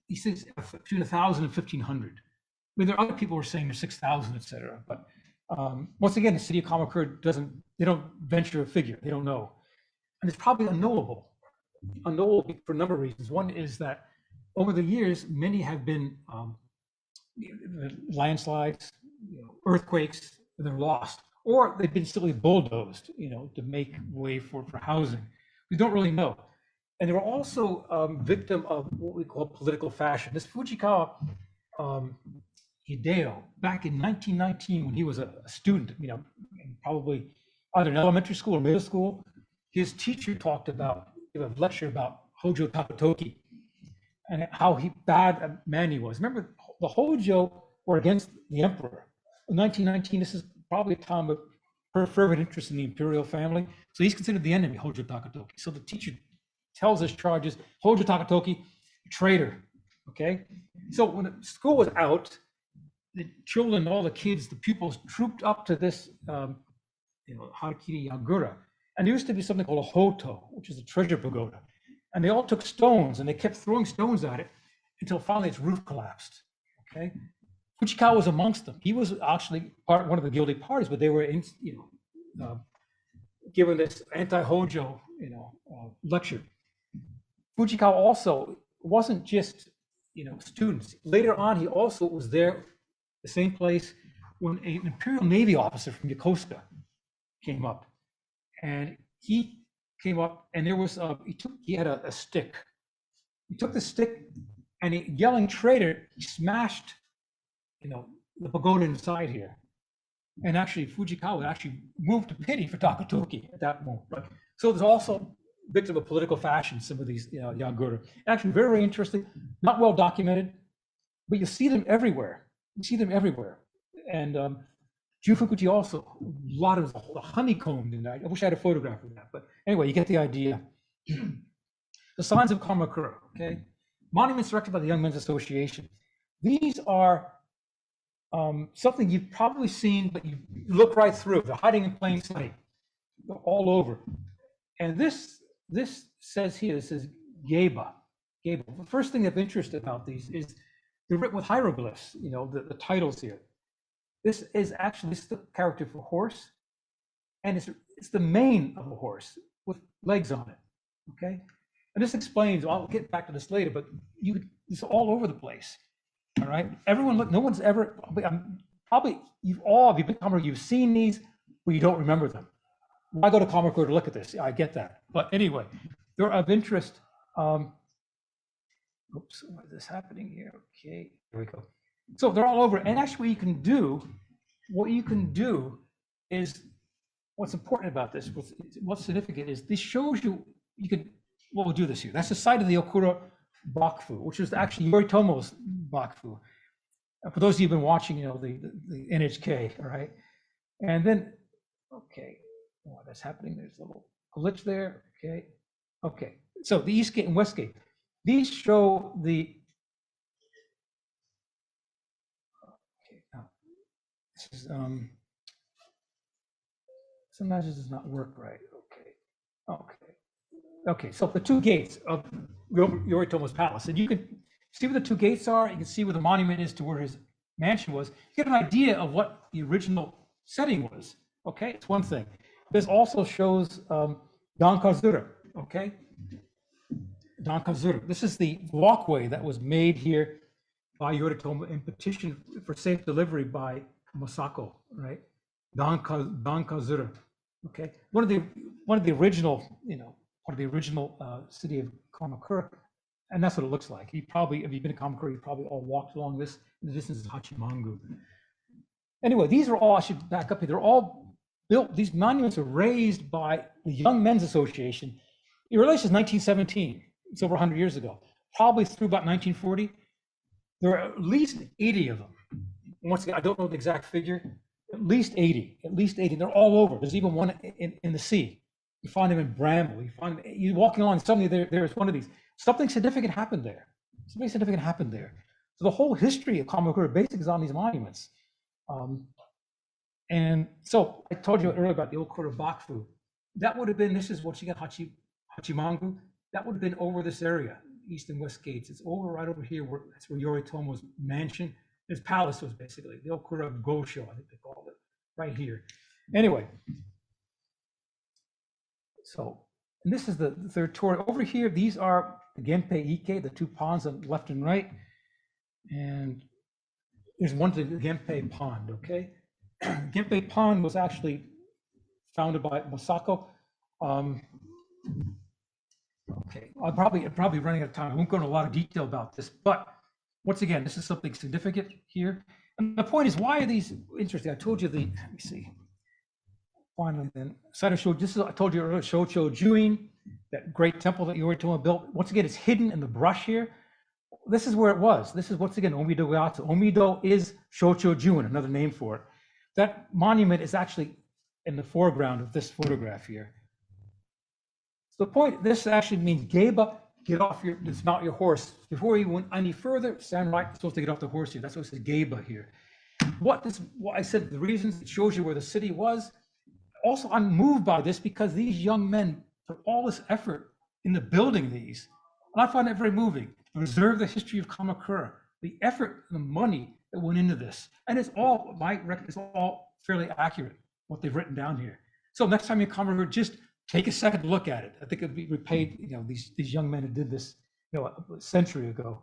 he says between 1,000 and 1,500. I mean, there are other people who are saying there's 6,000, et cetera. But once again, the city of Kamakura they don't venture a figure. They don't know. And it's probably unknowable for a number of reasons. One is that over the years, many have been landslides, earthquakes, and they're lost. Or they've been simply bulldozed, to make way for housing. We don't really know. And they were also victim of what we call political fashion. This Fujikawa Hideo, back in 1919, when he was a student, probably either in elementary school or middle school, his teacher gave a lecture about Hojo Takatoki and how bad a man he was. Remember, the Hojo were against the emperor. In 1919, this is probably a time of fervent interest in the imperial family. So he's considered the enemy, Hojo Takatoki. So the teacher tells his charges, Hojo Takatoki, traitor. Okay. So when school was out, the children, all the kids, the pupils trooped up to this, Harakiri Yagura. And there used to be something called a hoto, which is a treasure pagoda. And they all took stones and they kept throwing stones at it until finally its roof collapsed. Okay. Fujikawa was amongst them. He was actually one of the guilty parties, but they were given this anti-Hojo, lecture. Fujikawa also wasn't just, students. Later on, he also was there, the same place, when an Imperial Navy officer from Yokosuka came up, and he came up, and there was he had a stick. He took the stick, and yelling traitor, he smashed the pagoda inside here. And actually, Fujikawa actually moved to pity for Takatoki at that moment. Right? So there's also victim of political fashion, some of these Yagura. Actually, very, very interesting, not well documented, but you see them everywhere. And Jufukuji also, a lot of honeycombed in that. I wish I had a photograph of that. But anyway, you get the idea. The signs of Kamakura, okay? monuments erected by the Young Men's Association. These are something you've probably seen, but you look right through. They're hiding in plain sight. They're all over. And this says here, this is Geba. The first thing of interest about these is they're written with hieroglyphs, you know, the titles here. This is the character for horse, and it's the mane of a horse with legs on it, okay? And this explains, I'll get back to this later, but it's all over the place, all right? Everyone, look, no one's ever, probably, you've been to Kamakura, you've seen these, but you don't remember them. Why go to Kamakura to look at this? I get that. But anyway, they're of interest. Oops, what is this happening here? Okay, here we go. So they're all over. And actually what you can do is, what's important about this, what's significant is this shows you we'll do this here. That's the site of the Yagura Bakufu, which is actually Yoritomo's Bakufu. For those of you who've been watching, you know, the NHK, all right? And then, okay, that's happening. There's a little glitch there, okay? Okay, so the East Gate and West Gate. These show the, okay, now, this is, sometimes this does not work right, okay, so the two gates of Yoritomo's palace, and you can see where the two gates are, you can see where the monument is to where his mansion was, you get an idea of what the original setting was, okay? It's one thing. This also shows Dankazura, okay? Dankazura. This is the walkway that was made here by Yoritomo in petition for safe delivery by Masako, right? Dankazura, okay? One of the original, you know, part of the original city of Kamakura, and that's what it looks like. If you've been to Kamakura, you probably all walked along this. In the distance is Hachimangu. Anyway, these are all, I should back up here, they're all built, these monuments are raised by the Young Men's Association. The earliest is 1917. It's over 100 years ago. Probably through about 1940. There are at least 80 of them. Once again, I don't know the exact figure. At least 80. They're all over. There's even one in the sea. You find them in Bramble. You're walking along, and suddenly there's one of these. Something significant happened there. So the whole history of Kamakura basically is on these monuments. And so I told you earlier about the Yagura Bakufu. That would have been, this is what you got, Hachimangu. That would have been over this area, east and west gates. It's over right over here. That's where Yoritomo's mansion, his palace was basically, the Yagura Gosho, I think they called it, right here. Anyway, so, and this is the third tour. Over here, these are the Genpei Ike, the two ponds on left and right. And there's one to the Genpei Pond, okay? Genpei Pond was actually founded by Masako. Okay, I'm probably running out of time. I won't go into a lot of detail about this, but once again, this is something significant here. And the point is, why are these interesting? I told you let me see. Finally, then, site of I told you earlier, Shocho-juin, that great temple that Yoritomo built. Once again, it's hidden in the brush here. This is where it was. This is, once again, Omido Gatsu. Omido is Shocho-juin, another name for it. That monument is actually in the foreground of this photograph here. So the point, this actually means Geba, dismount your horse. Before you went any further, stand right, you're supposed to get off the horse here. That's what it says, Geba here. What I said, the reasons, it shows you where the city was. Also, I'm moved by this because these young men put all this effort into building these. And I find that very moving. Preserve the history of Kamakura, the effort, the money that went into this. And it's all, my record is all fairly accurate, what they've written down here. So next time you come over, just take a second to look at it. I think it'd be repaid, you know, these young men who did this, you know, a century ago.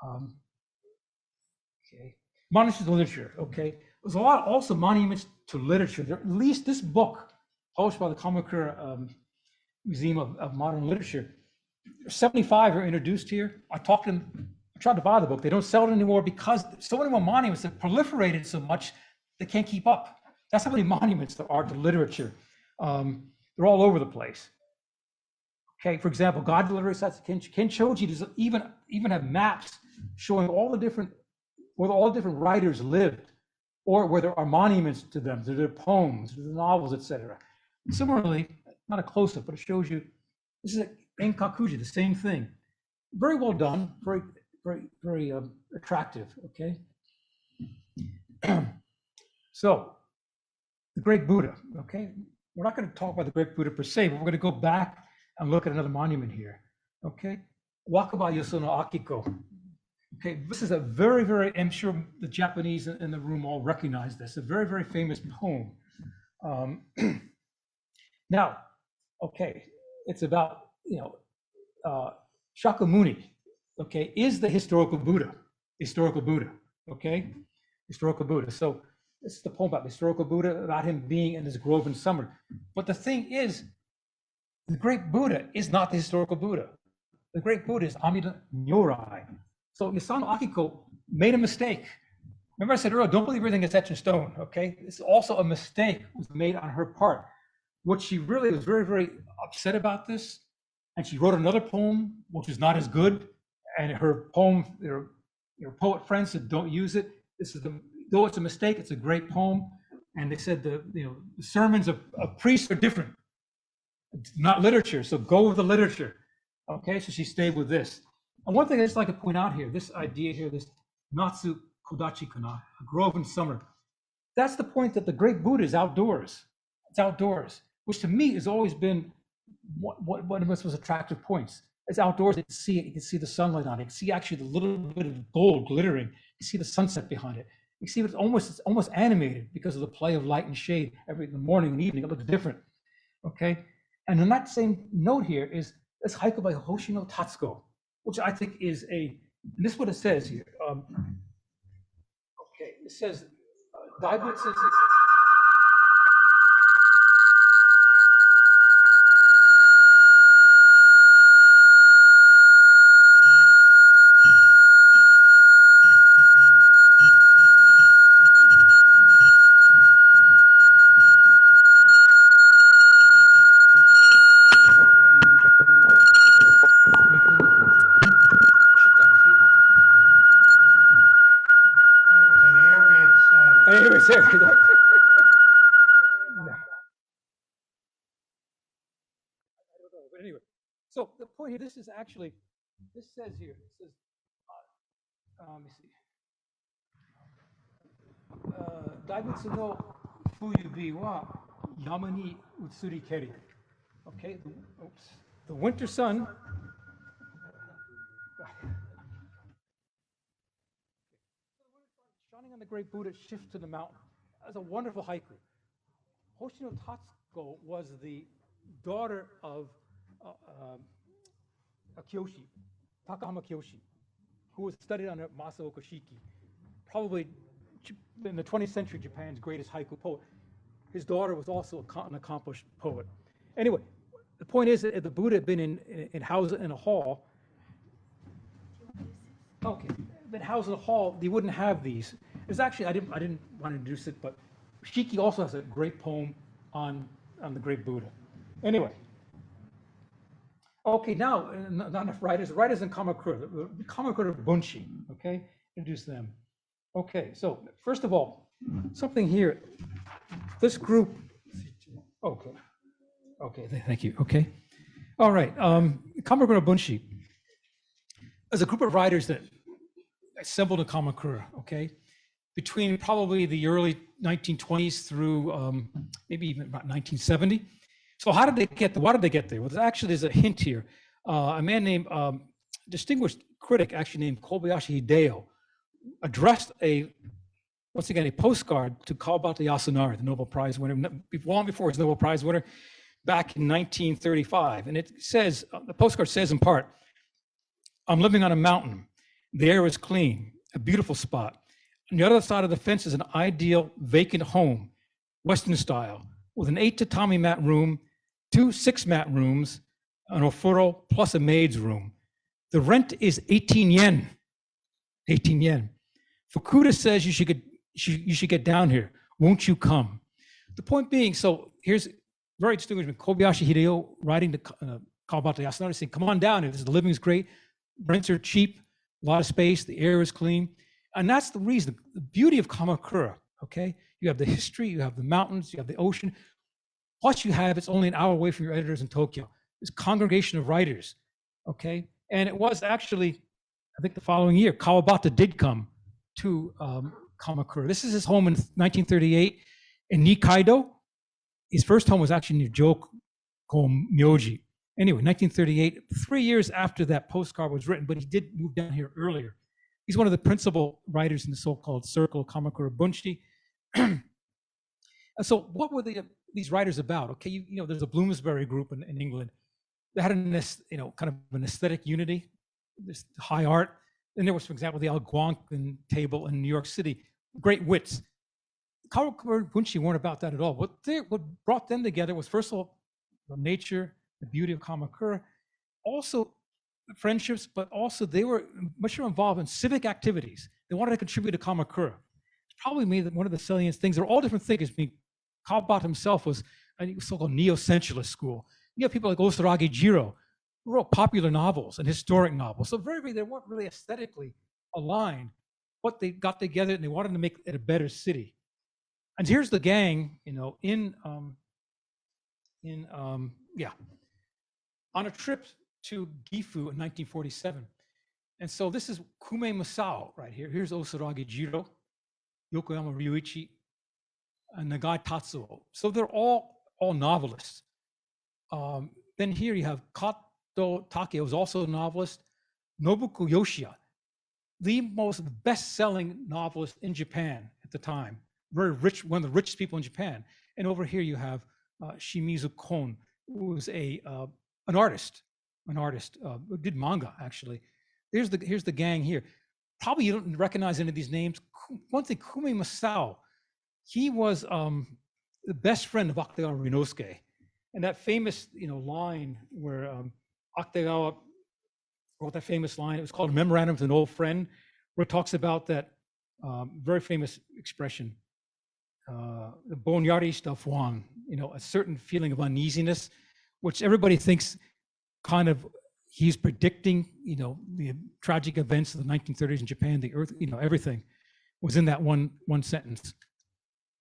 Okay, monuments to literature, okay. There's a lot also monuments to literature. There, at least this book, published by the Kamakura Museum of Modern Literature, 75 are introduced here. I tried to buy the book. They don't sell it anymore because so many more monuments have proliferated so much they can't keep up. That's how many monuments there are to literature. They're all over the place. Okay, for example, God literary sites of Ken Choji does even have maps showing all the different where all the different writers lived, or where there are monuments to them, to their poems, to their novels, etc. Similarly, not a close-up, but it shows you this is Enkakuji, the same thing. very well done, very attractive, okay? So, the Great Buddha, okay? We're not going to talk about the Great Buddha per se, but we're going to go back and look at another monument here, okay? Wakaba Yosono Akiko. Okay, this is a very, I'm sure the Japanese in the room all recognize this, a very famous poem. Now, okay, it's about, Shakyamuni, okay, is the historical Buddha, okay? Historical Buddha. So this is the poem about the historical Buddha, about him being in this grove in summer. But the thing is, the great Buddha is not the historical Buddha. The great Buddha is Amida Nyorai. So Yasano Akiko made a mistake. Remember I said earlier, don't believe everything that's etched in stone, okay? It's also a mistake was made on her part. What she really was very upset about this, and she wrote another poem, which was not as good, and her poem, her poet friends said, don't use it. This is though it's a mistake, it's a great poem. And they said the sermons of priests are different, it's not literature, so go with the literature. Okay, so she stayed with this. And one thing I just like to point out here, this idea here, this Natsu Kodachi Kana, a grove in summer. That's the point that the great Buddha is outdoors. It's outdoors, which to me has always been one of its most attractive points. It's outdoors, you can see it, you can see the sunlight on it, you can see actually the little bit of gold glittering, you see the sunset behind it. You see it's almost animated because of the play of light and shade every morning and evening, it looks different. Okay, and on that same note here is this haiku by Hoshino Tatsuko, which I think is and this is what it says here. Okay, it says, Daibutsu. But anyway, so the point here, this says here, it says, let me see. Daibutsu no Fuyubi wa yama ni utsuri keri. Okay, the winter sun. Shining on the great Buddha shift to the mountain. That's a wonderful haiku. Hoshino Tatsuko was the daughter of Kyoshi, Takahama Kyoshi, who was studied under Masao Koshiki, probably in the 20th century Japan's greatest haiku poet. His daughter was also an accomplished poet. Anyway, the point is that the Buddha had been housed in a hall. Okay, been housed in a hall. They wouldn't have these. There's actually I didn't want to introduce it, but Shiki also has a great poem on the great Buddha. Anyway. Okay, now, not enough writers. Writers in Kamakura, the Kamakura Bunshi, okay? Introduce them. Okay, so first of all, something here. This group, okay, thank you, okay. All right, Kamakura Bunshi is a group of writers that assembled in Kamakura, okay? Between probably the early 1920s through maybe even about 1970. So how did they get there? Why did they get there? Well, there's a hint here. A man named, distinguished critic actually named Kobayashi Hideo addressed once again, a postcard to Kawabata Yasunari, the Nobel Prize winner, long before his Nobel Prize winner, back in 1935. And it says, the postcard says in part, I'm living on a mountain. The air is clean, a beautiful spot. On the other side of the fence is an ideal vacant home, Western style, with an 8 tatami mat room, 2 6-mat rooms, an ofuro, plus a maid's room. The rent is 18 yen. 18 yen. Fukuda says you should get down here. Won't you come? The point being, so here's very distinguished Kobayashi Hideo writing to Kawabata Yasunari saying, come on down here. The living is great. Rents are cheap, a lot of space, the air is clean. And that's the reason, the beauty of Kamakura, okay? You have the history, you have the mountains, you have the ocean. Plus you have, it's only an hour away from your editors in Tokyo. This congregation of writers, okay? And it was actually, I think the following year, Kawabata did come to Kamakura. This is his home in 1938 in Nikkaido. His first home was actually near Joko Myoji. Anyway, 1938, 3 years after that postcard was written, but he did move down here earlier. He's one of the principal writers in the so-called Circle Kamakura Bunshi. So what were these writers about? Okay, you know, there's a Bloomsbury group in England that had kind of an aesthetic unity, this high art. And there was, for example, the Algonquin table in New York City, great wits. Kamakura Bunshi weren't about that at all. What brought them together was, first of all, the nature, the beauty of Kamakura, also friendships, but also they were much more involved in civic activities. They wanted to contribute to Kamakura. It's probably made one of the salient things. They're all different thinkers. Kawabata himself was a so-called neo-essentialist school. You have people like Osarage Jiro, who wrote popular novels and historic novels. So they weren't really aesthetically aligned, but they got together and they wanted to make it a better city. And here's the gang, you know, on a trip to Gifu in 1947. And so this is Kume Masao right here. Here's Osarage Jiro, Yokoyama Ryuichi, and Nagai Tatsuo. So they're all novelists. Then here you have Kato Take, who's also a novelist. Nobuko Yoshia, the most best-selling novelist in Japan at the time. Very rich, one of the richest people in Japan. And over here you have Shimizu Kon, who was an artist, who did manga actually. Here's the gang here. Probably you don't recognize any of these names. One thing, Kume Masao, he was the best friend of Akutagawa Ryunosuke. And that famous, line where Akutagawa wrote that famous line, it was called Memorandum to an Old Friend, where it talks about that very famous expression, the bonyari stuff one, a certain feeling of uneasiness, which everybody thinks kind of he's predicting, the tragic events of the 1930s in Japan, the earth, everything was in that one sentence.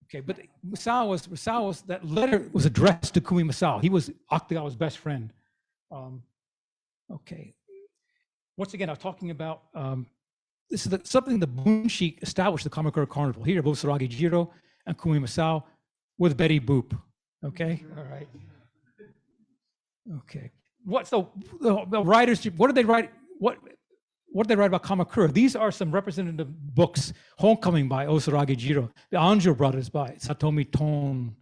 Okay, but Masao was that letter was addressed to Kume Masao. He was Akutagawa's best friend. Okay. Once again, I was talking about this is something the Bunshi established, the Kamakura Carnival. Here, Osarage Jiro and Kume Masao with Betty Boop. Okay, all right. Okay. So the writers? What did they write? What did they write about Kamakura? These are some representative books. Homecoming by Osarage Jiro, The Anjo Brothers by Satomi Ton,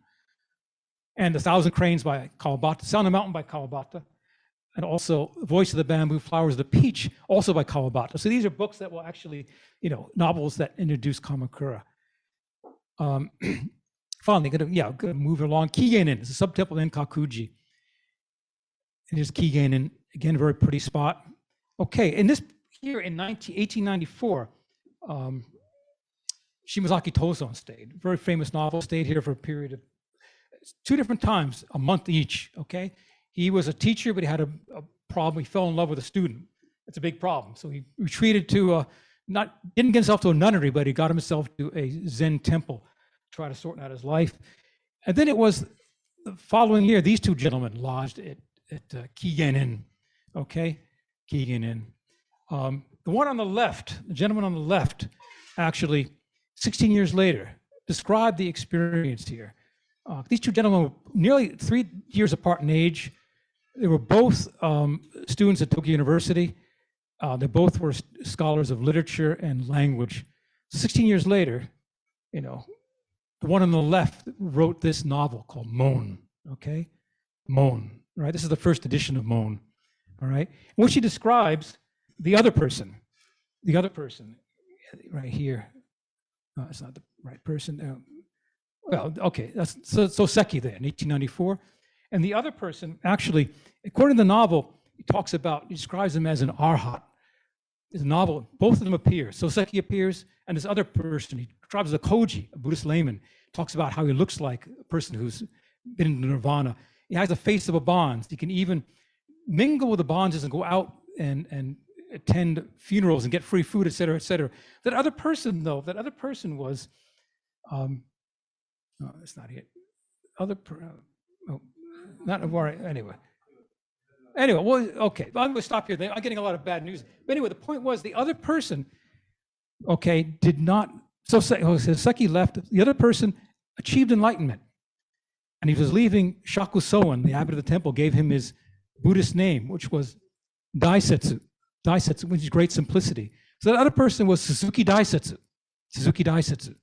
and The Thousand Cranes by Kawabata, Sound of the Mountain by Kawabata, and also Voice of the Bamboo, Flowers of the Peach, also by Kawabata. So these are books that will actually, novels that introduce Kamakura. Finally, gonna move along. Kigenin is a subtemple in Kakuji. And here's Kigenin, again, a very pretty spot. Okay, and this here in 1894, Shimazaki Tozan stayed, very famous novel, stayed here for a period of 2 different times, a month each, okay? He was a teacher, but he had a problem. He fell in love with a student. It's a big problem. So he retreated to, didn't get himself to a nunnery, but he got himself to a Zen temple to try to sort out his life. And then it was the following year, these 2 gentlemen lodged at Kigenin, okay? Kigenin. The one on the left, the gentleman on the left, actually, 16 years later, described the experience here. These 2 gentlemen were nearly 3 years apart in age. They were both students at Tokyo University. They both were scholars of literature and language. 16 years later, the one on the left wrote this novel called Mon, okay? Mon, right? This is the first edition of Mon, all right? In which he describes the other person right here. No, it's not the right person. Well, okay, that's Soseki there in 1894. And the other person, actually, according to the novel, he describes him as an arhat. His novel, both of them appear. Soseki appears, and this other person, he describes as a koji, a Buddhist layman, talks about how he looks like a person who's been in nirvana. He has the face of a bonze. He can even mingle with the bonzes and go out and attend funerals and get free food, et cetera, et cetera. That other person was, no, it's not it. Not Awari, anyway. Anyway, well, okay, I'm going to stop here. I'm getting a lot of bad news. But anyway, the point was the other person, okay, did not. So Seki left. The other person achieved enlightenment, and he was leaving. Shakusoan, the abbot of the temple, gave him his Buddhist name, which was Daisetsu. Daisetsu, which is great simplicity. So that other person was Suzuki Daisetsu. Suzuki Daisetsu.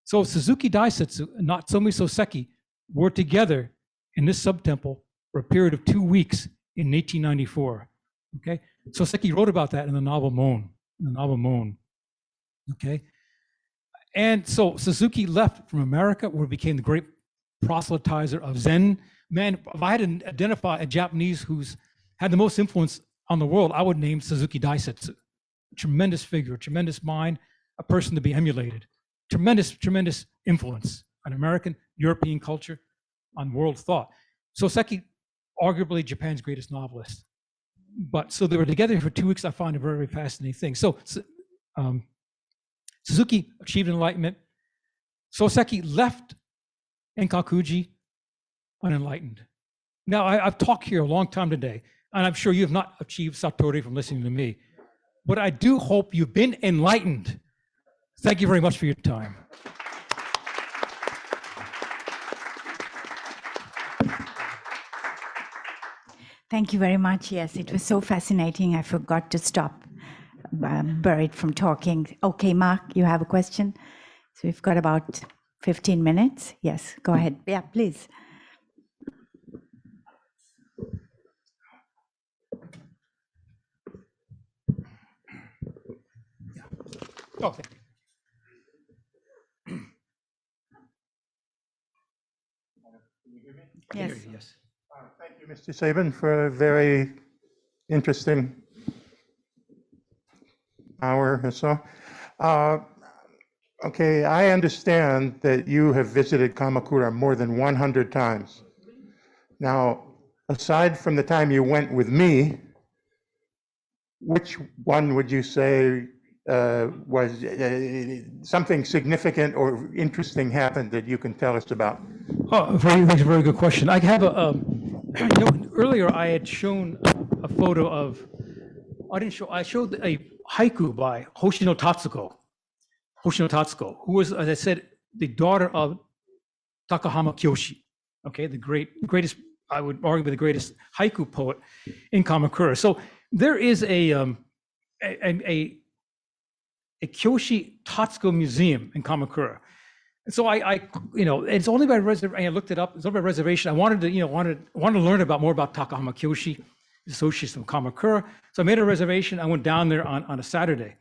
So Suzuki Daisetsu and Natsume Soseki were together in this sub-temple for a period of 2 weeks in 1894. Okay, Soseki wrote about that in the novel Mon. Okay, and so Suzuki left from America, where he became the great proselytizer of Zen. Man, if I had to identify a Japanese who's had the most influence on the world, I would name Suzuki Daisetsu. Tremendous figure, tremendous mind, a person to be emulated. Tremendous influence on American, European culture, on world thought. Soseki, arguably Japan's greatest novelist. But so they were together for 2 weeks. I find a very, very fascinating thing. So Suzuki achieved enlightenment. Soseki left Enkakuji unenlightened. Now, I've talked here a long time today, and I'm sure you have not achieved Satori from listening to me, but I do hope you've been enlightened. Thank you very much for your time. Thank you very much. Yes, it was so fascinating. I forgot to stop Burritt from talking. Okay, Mark, you have a question? So we've got about 15 minutes. Yes, go ahead. Yeah, please. Oh, thank you. Yes. Yes. Thank you, Mr. Sabin, for a very interesting hour or so. Okay, I understand that you have visited Kamakura more than 100 times. Now, aside from the time you went with me, which one would you say was something significant or interesting happened that you can tell us about? Oh, that's a very good question. I have earlier I had shown a photo of, I showed a haiku by Hoshino Tatsuko, who was, as I said, the daughter of Takahama Kyoshi, okay, the greatest, I would argue the greatest haiku poet in Kamakura. So there is a Kyoshi Tatsuko museum in Kamakura. And so I it's only by reservation. I looked it up. It's only by reservation. I wanted to learn more about Takahama Kyoshi, associates from Kamakura. So I made a reservation. I went down there on a Saturday,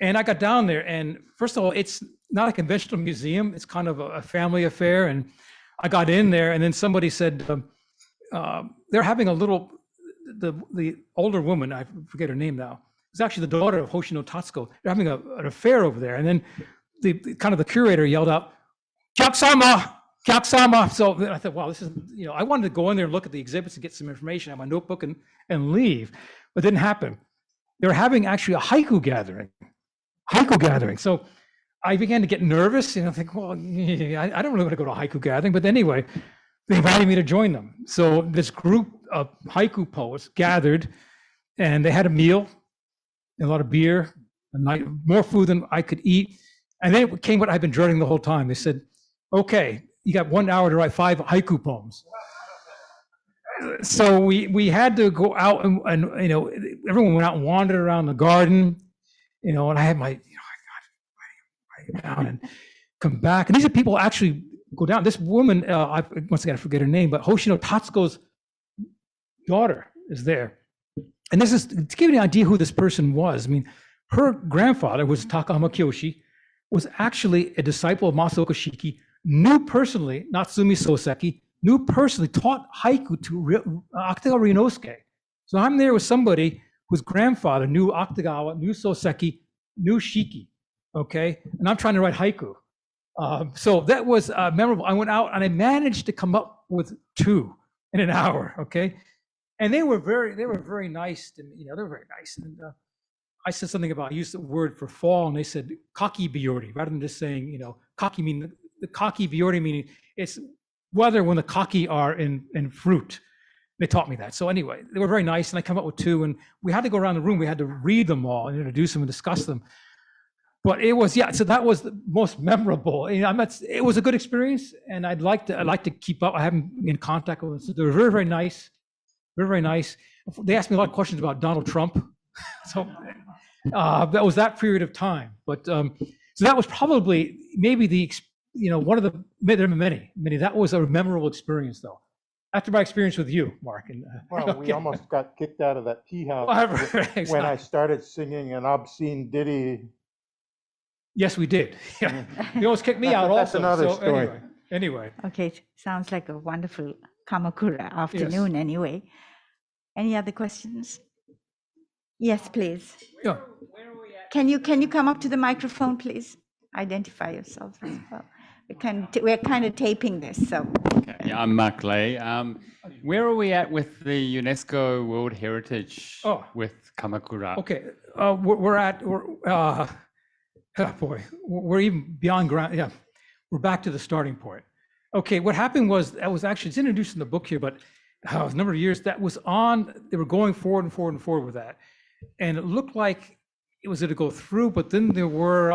and I got down there. And first of all, it's not a conventional museum. It's kind of a family affair. And I got in there, and then somebody said they're having a little. The older woman, I forget her name now, is actually the daughter of Hoshino Tatsuko. They're having an affair over there, and then the curator yelled out, "Kyakusama, Kyakusama." So I thought, wow, this is, I wanted to go in there and look at the exhibits and get some information, have my notebook and leave, but it didn't happen. They were having actually a haiku gathering. So I began to get nervous, and I think, well, I don't really want to go to a haiku gathering, but anyway, they invited me to join them. So this group of haiku poets gathered, and they had a meal, and a lot of beer, and more food than I could eat. And then it came what I've been dreading the whole time. They said, okay, you got 1 hour to write 5 haiku poems. So we had to go out and everyone went out and wandered around the garden, and I had my, I got down and come back. And these are people actually go down. This woman, once again, I forget her name, but Hoshino Tatsuko's daughter is there. And this is to give you an idea who this person was. I mean, her grandfather was Takahama Kyoshi, was actually a disciple of Masaoka Shiki, knew personally Natsume Soseki, taught haiku to Akutagawa Ryunosuke. So I'm there with somebody whose grandfather knew Akutagawa, knew Soseki, knew Shiki, okay? And I'm trying to write haiku. So that was memorable. I went out and I managed to come up with 2 in an hour, okay? And they were very nice to me, they were very nice. And I said something about, I used the word for fall, and they said kaki biori, rather than just saying, kaki, meaning the kaki biori, meaning it's weather when the kaki are in fruit. They taught me that. So anyway, they were very nice, and I come up with two, and we had to go around the room. We had to read them all and introduce them and discuss them. But it was, yeah. So that was the most memorable. It was a good experience, and I'd like to keep up. I haven't been in contact with them. So they were very, very nice, very, very nice. They asked me a lot of questions about Donald Trump. So that was that period of time. But so that was probably maybe one of the, there have been many. That was a memorable experience, though. After my experience with you, Mark. And, Well, we almost got kicked out of that tea house Exactly. when I started singing an obscene ditty. Yes, we did. Yeah. You almost kicked me out That's also. another So story. Anyway. Okay, sounds like a wonderful Kamakura afternoon anyway. Any other questions? Yes, please. Yeah. Can you come up to the microphone, please? Identify yourself as well. We're kind of taping this, so. Okay. Yeah, I'm Mark Lay. Where are we at with the UNESCO World Heritage with Kamakura? Okay. We're even beyond ground. Yeah. We're back to the starting point. Okay. What happened was, it's introduced in the book here, but a number of years they were going forward and forward and forward with that. And it looked like it was going to go through, but then there were,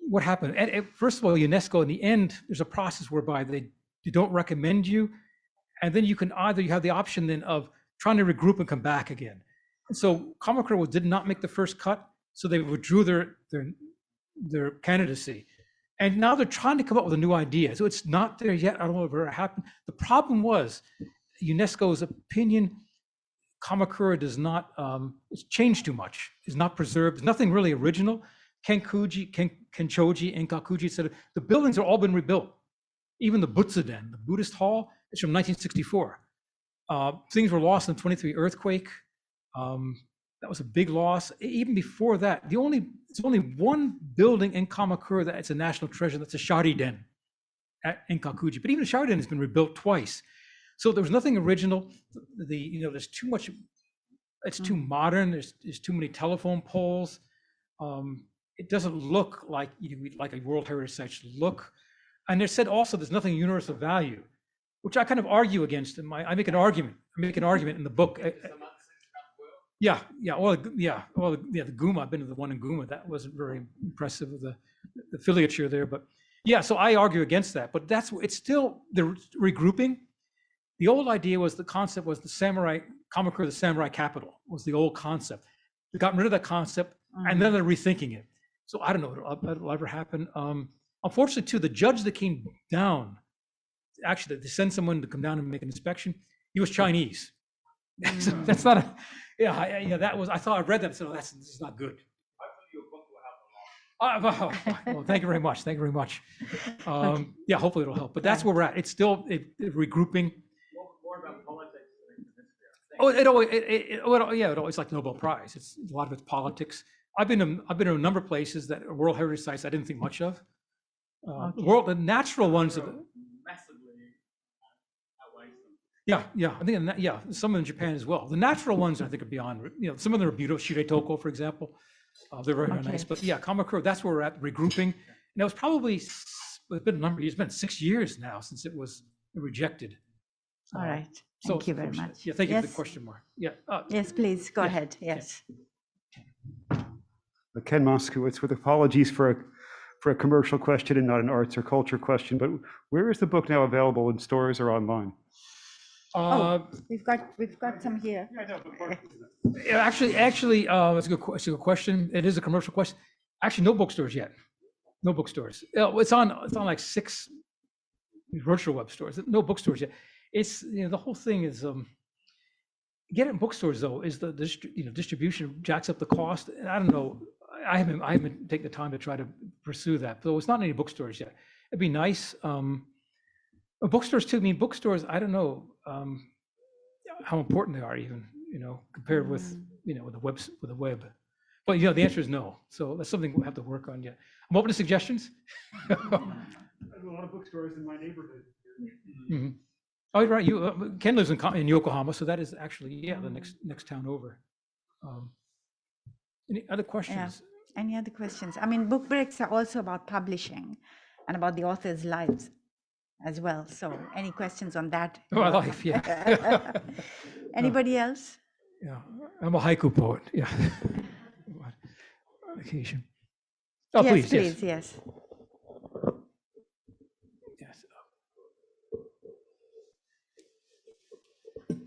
what happened? First of all, UNESCO, in the end, there's a process whereby they don't recommend you. And then you have the option then of trying to regroup and come back again. And so Kamakura did not make the first cut, so they withdrew their candidacy. And now they're trying to come up with a new idea. So it's not there yet. I don't know if it ever happened. The problem was UNESCO's opinion, Kamakura does not, it's changed too much. It's not preserved. There's nothing really original. Ken Choji, and Kakuji, etc. The buildings have all been rebuilt. Even the Butsuden, the Buddhist hall, is from 1964. Things were lost in the 23 earthquake. That was a big loss. Even before that, there's only one building in Kamakura that's a national treasure. That's a Shariden in Kakuji. But even the Shariden has been rebuilt twice. So there was nothing original. There's too much. It's too modern. There's too many telephone poles. It doesn't look like a World Heritage Site should look. And they said also there's nothing universal value, which I kind of argue against. I make an argument. In the book. The Guma. I've been to the one in Guma. That wasn't very impressive with the filature there, but yeah. So I argue against that. But it's still the regrouping. The old idea was the concept was the samurai Kamakura, the samurai capital was the old concept. They got rid of that concept and then they're rethinking it. So I don't know if it'll ever happen. Unfortunately, too, the judge that came down, actually, they sent someone to come down and make an inspection. He was Chinese. So that's not that was, I thought I read that and said, this is not good. Well, thank you very much. Thank you very much. Yeah, hopefully it'll help. But that's where we're at. It's still regrouping. More about politics. It's like Nobel Prize. It's a lot of it's politics. I've been to a number of places that are World Heritage Sites I didn't think much of. The natural ones. Massively outweighs them. I think some in Japan as well. The natural ones I think are beyond. Some of them are beautiful. Shiretoko, for example, they're very nice. But yeah, Kamakura, that's where we're at, regrouping. And it was probably it's been a number of years. It's been 6 years now since it was rejected. All right. Thank you very much. Yeah, thank you for the question, Mark. Yeah. Yes, please go ahead. Yes. Ken Moskowitz, with apologies for a commercial question and not an arts or culture question, but where is the book now available, in stores or online? We've got some here. Actually, it's a good question. It is a commercial question. Actually, no bookstores yet. No bookstores. It's on like 6 virtual web stores. No bookstores yet. It's the whole thing is getting bookstores though is the distribution jacks up the cost. And I don't know. I haven't taken the time to try to pursue that. So it's not in any bookstores yet. It'd be nice. Bookstores too. I mean, bookstores. I don't know how important they are even. Compared with with the web. But the answer is no. So that's something we'll have to work on. Yeah, I'm open to suggestions. There's a lot of bookstores in my neighborhood. Mm-hmm. Oh, right. Ken lives in Yokohama, so that is actually the next town over. Any other questions? Yeah. Any other questions? I mean, book breaks are also about publishing and about the authors' lives. as well. So any questions on that? Oh, my life, yeah. Anybody else? Yeah, I'm a haiku poet, yeah. On occasion. Oh, Yes, please, please, yes. yes.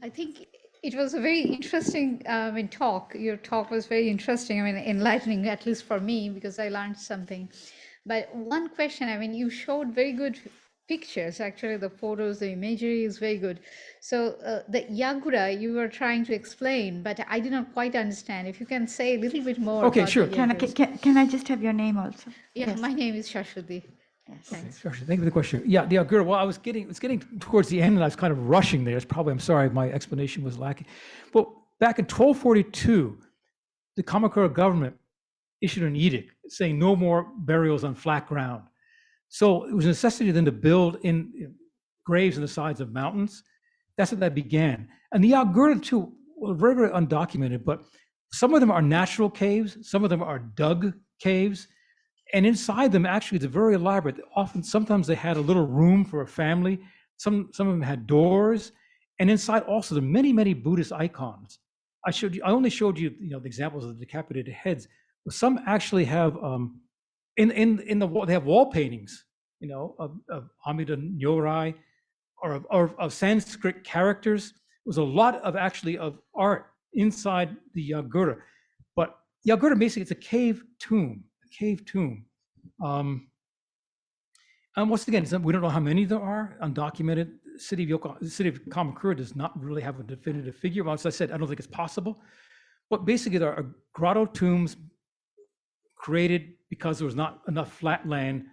I think it was a very interesting talk. Your talk was very interesting. I mean, enlightening, at least for me, because I learned something. But one question, I mean, you showed very good pictures. Actually, the photos, the imagery is very good. So the Yagura you were trying to explain, but I did not quite understand. If you can say a little bit more. Okay, about sure. the Can I, Yaguras. can I just have your name also? Yeah, Yes. my name is Shashwati. Yes. Thanks. Sure, thank you for the question. Yeah, the Yagura, well, it's getting towards the end and I was kind of rushing there. It's probably, I'm sorry, my explanation was lacking. But back in 1242, the Kamakura government issued an edict saying no more burials on flat ground. So it was a necessity then to build in graves on the sides of mountains. That's how that began. And the Yagura too, well, very, very undocumented, but some of them are natural caves, some of them are dug caves. And inside them, actually, it's very elaborate. Sometimes they had a little room for a family. Some of them had doors, and inside also there are many, many Buddhist icons. I only showed you, the examples of the decapitated heads. But some actually have in the wall. They have wall paintings, of Amida Nyorai, or of Sanskrit characters. There's a lot of art inside the Yagura. But Yagura basically it's a cave tomb. And once again, we don't know how many there are undocumented. The city of Kamakura does not really have a definitive figure. Well, as I said, I don't think it's possible. But basically, there are grotto tombs created because there was not enough flat land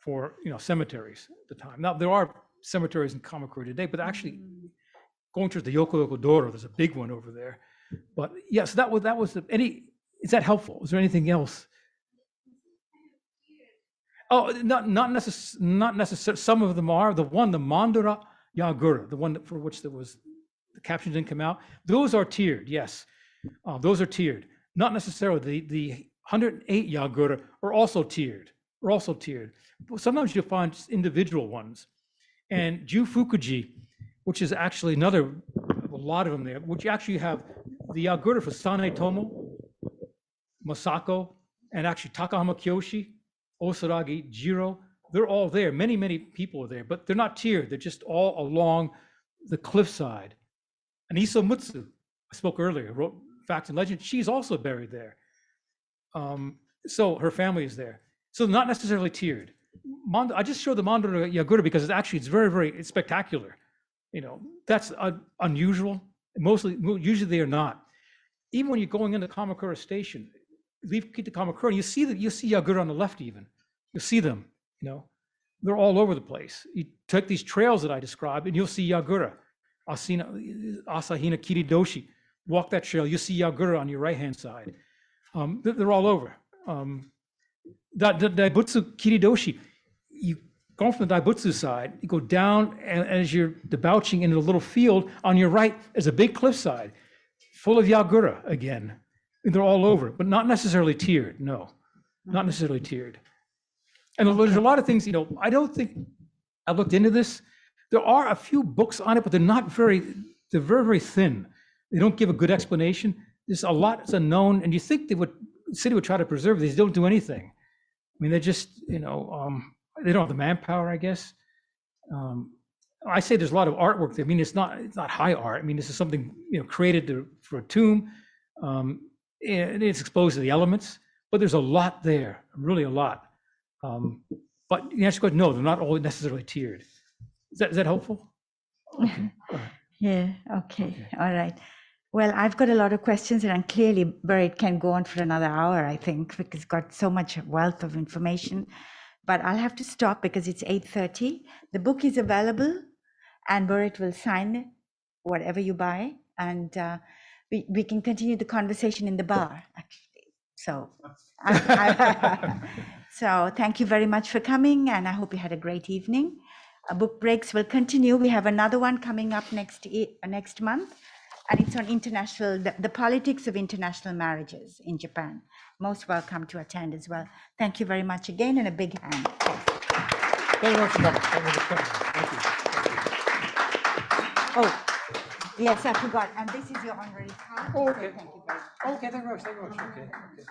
for cemeteries at the time. Now there are cemeteries in Kamakura today, but actually going towards the Yoko Doro, there's a big one over there. But yes, that was is that helpful? Is there anything else? Oh, not necessarily. Some of them are. The Mandara Yagura, the one for which the caption didn't come out. Those are tiered. Yes, those are tiered. Not necessarily. The 108 Yagura are also tiered. But sometimes you'll find just individual ones. And Jufukuji, which is actually a lot of them there. Which you actually have the Yagura for Sanetomo, Masako, and actually Takahama Kyoshi. Osaragi, Jiro, they're all there. Many, many people are there, but they're not tiered. They're just all along the cliffside. And Isomutsu, I spoke earlier, wrote Facts and Legends. She's also buried there. So her family is there. So not necessarily tiered. I just showed the Mandara Yagura because it's very, very spectacular. That's unusual. Usually they are not. Even when you're going into Kamakura Station, leave Kita Kamakura, and you see Yagura on the left even. You'll see them, They're all over the place. You take these trails that I described, and you'll see Yagura. Asahina Kiridoshi. Walk that trail, you'll see Yagura on your right-hand side. They're all over. The Daibutsu Kiridoshi, you go from the Daibutsu side, you go down, and as you're debouching into a little field, on your right is a big cliffside full of Yagura again. They're all over, but not necessarily tiered. No, not necessarily tiered. And there's a lot of things, I don't think I looked into this. There are a few books on it, but they're very, very thin. They don't give a good explanation. There's a lot that's unknown, and you think the city would try to preserve these. They don't do anything. I mean, they just, they don't have the manpower, I guess. I say there's a lot of artwork there. I mean, it's not high art. I mean, this is something, created for a tomb. And it's exposed to the elements, but there's a lot there, really a lot. But the answer is no, they're not all necessarily tiered. Is that helpful? Okay. Yeah, okay, all right. Well, I've got a lot of questions, and clearly Burritt can go on for another hour, I think, because it's got so much wealth of information. But I'll have to stop because it's 8:30. The book is available, and Burritt will sign whatever you buy, and we can continue the conversation in the bar, actually. So, so thank you very much for coming, and I hope you had a great evening. Book breaks will continue. We have another one coming up next month, and it's on the politics of international marriages in Japan. Most welcome to attend as well. Thank you very much again, and a big hand. Thank you very much for coming. Thank you for coming. Thank you. Oh, yes, I forgot. And this is your honorary card. Oh, okay. So thank you very much. Okay, thank you very much. Thank you very much. Okay.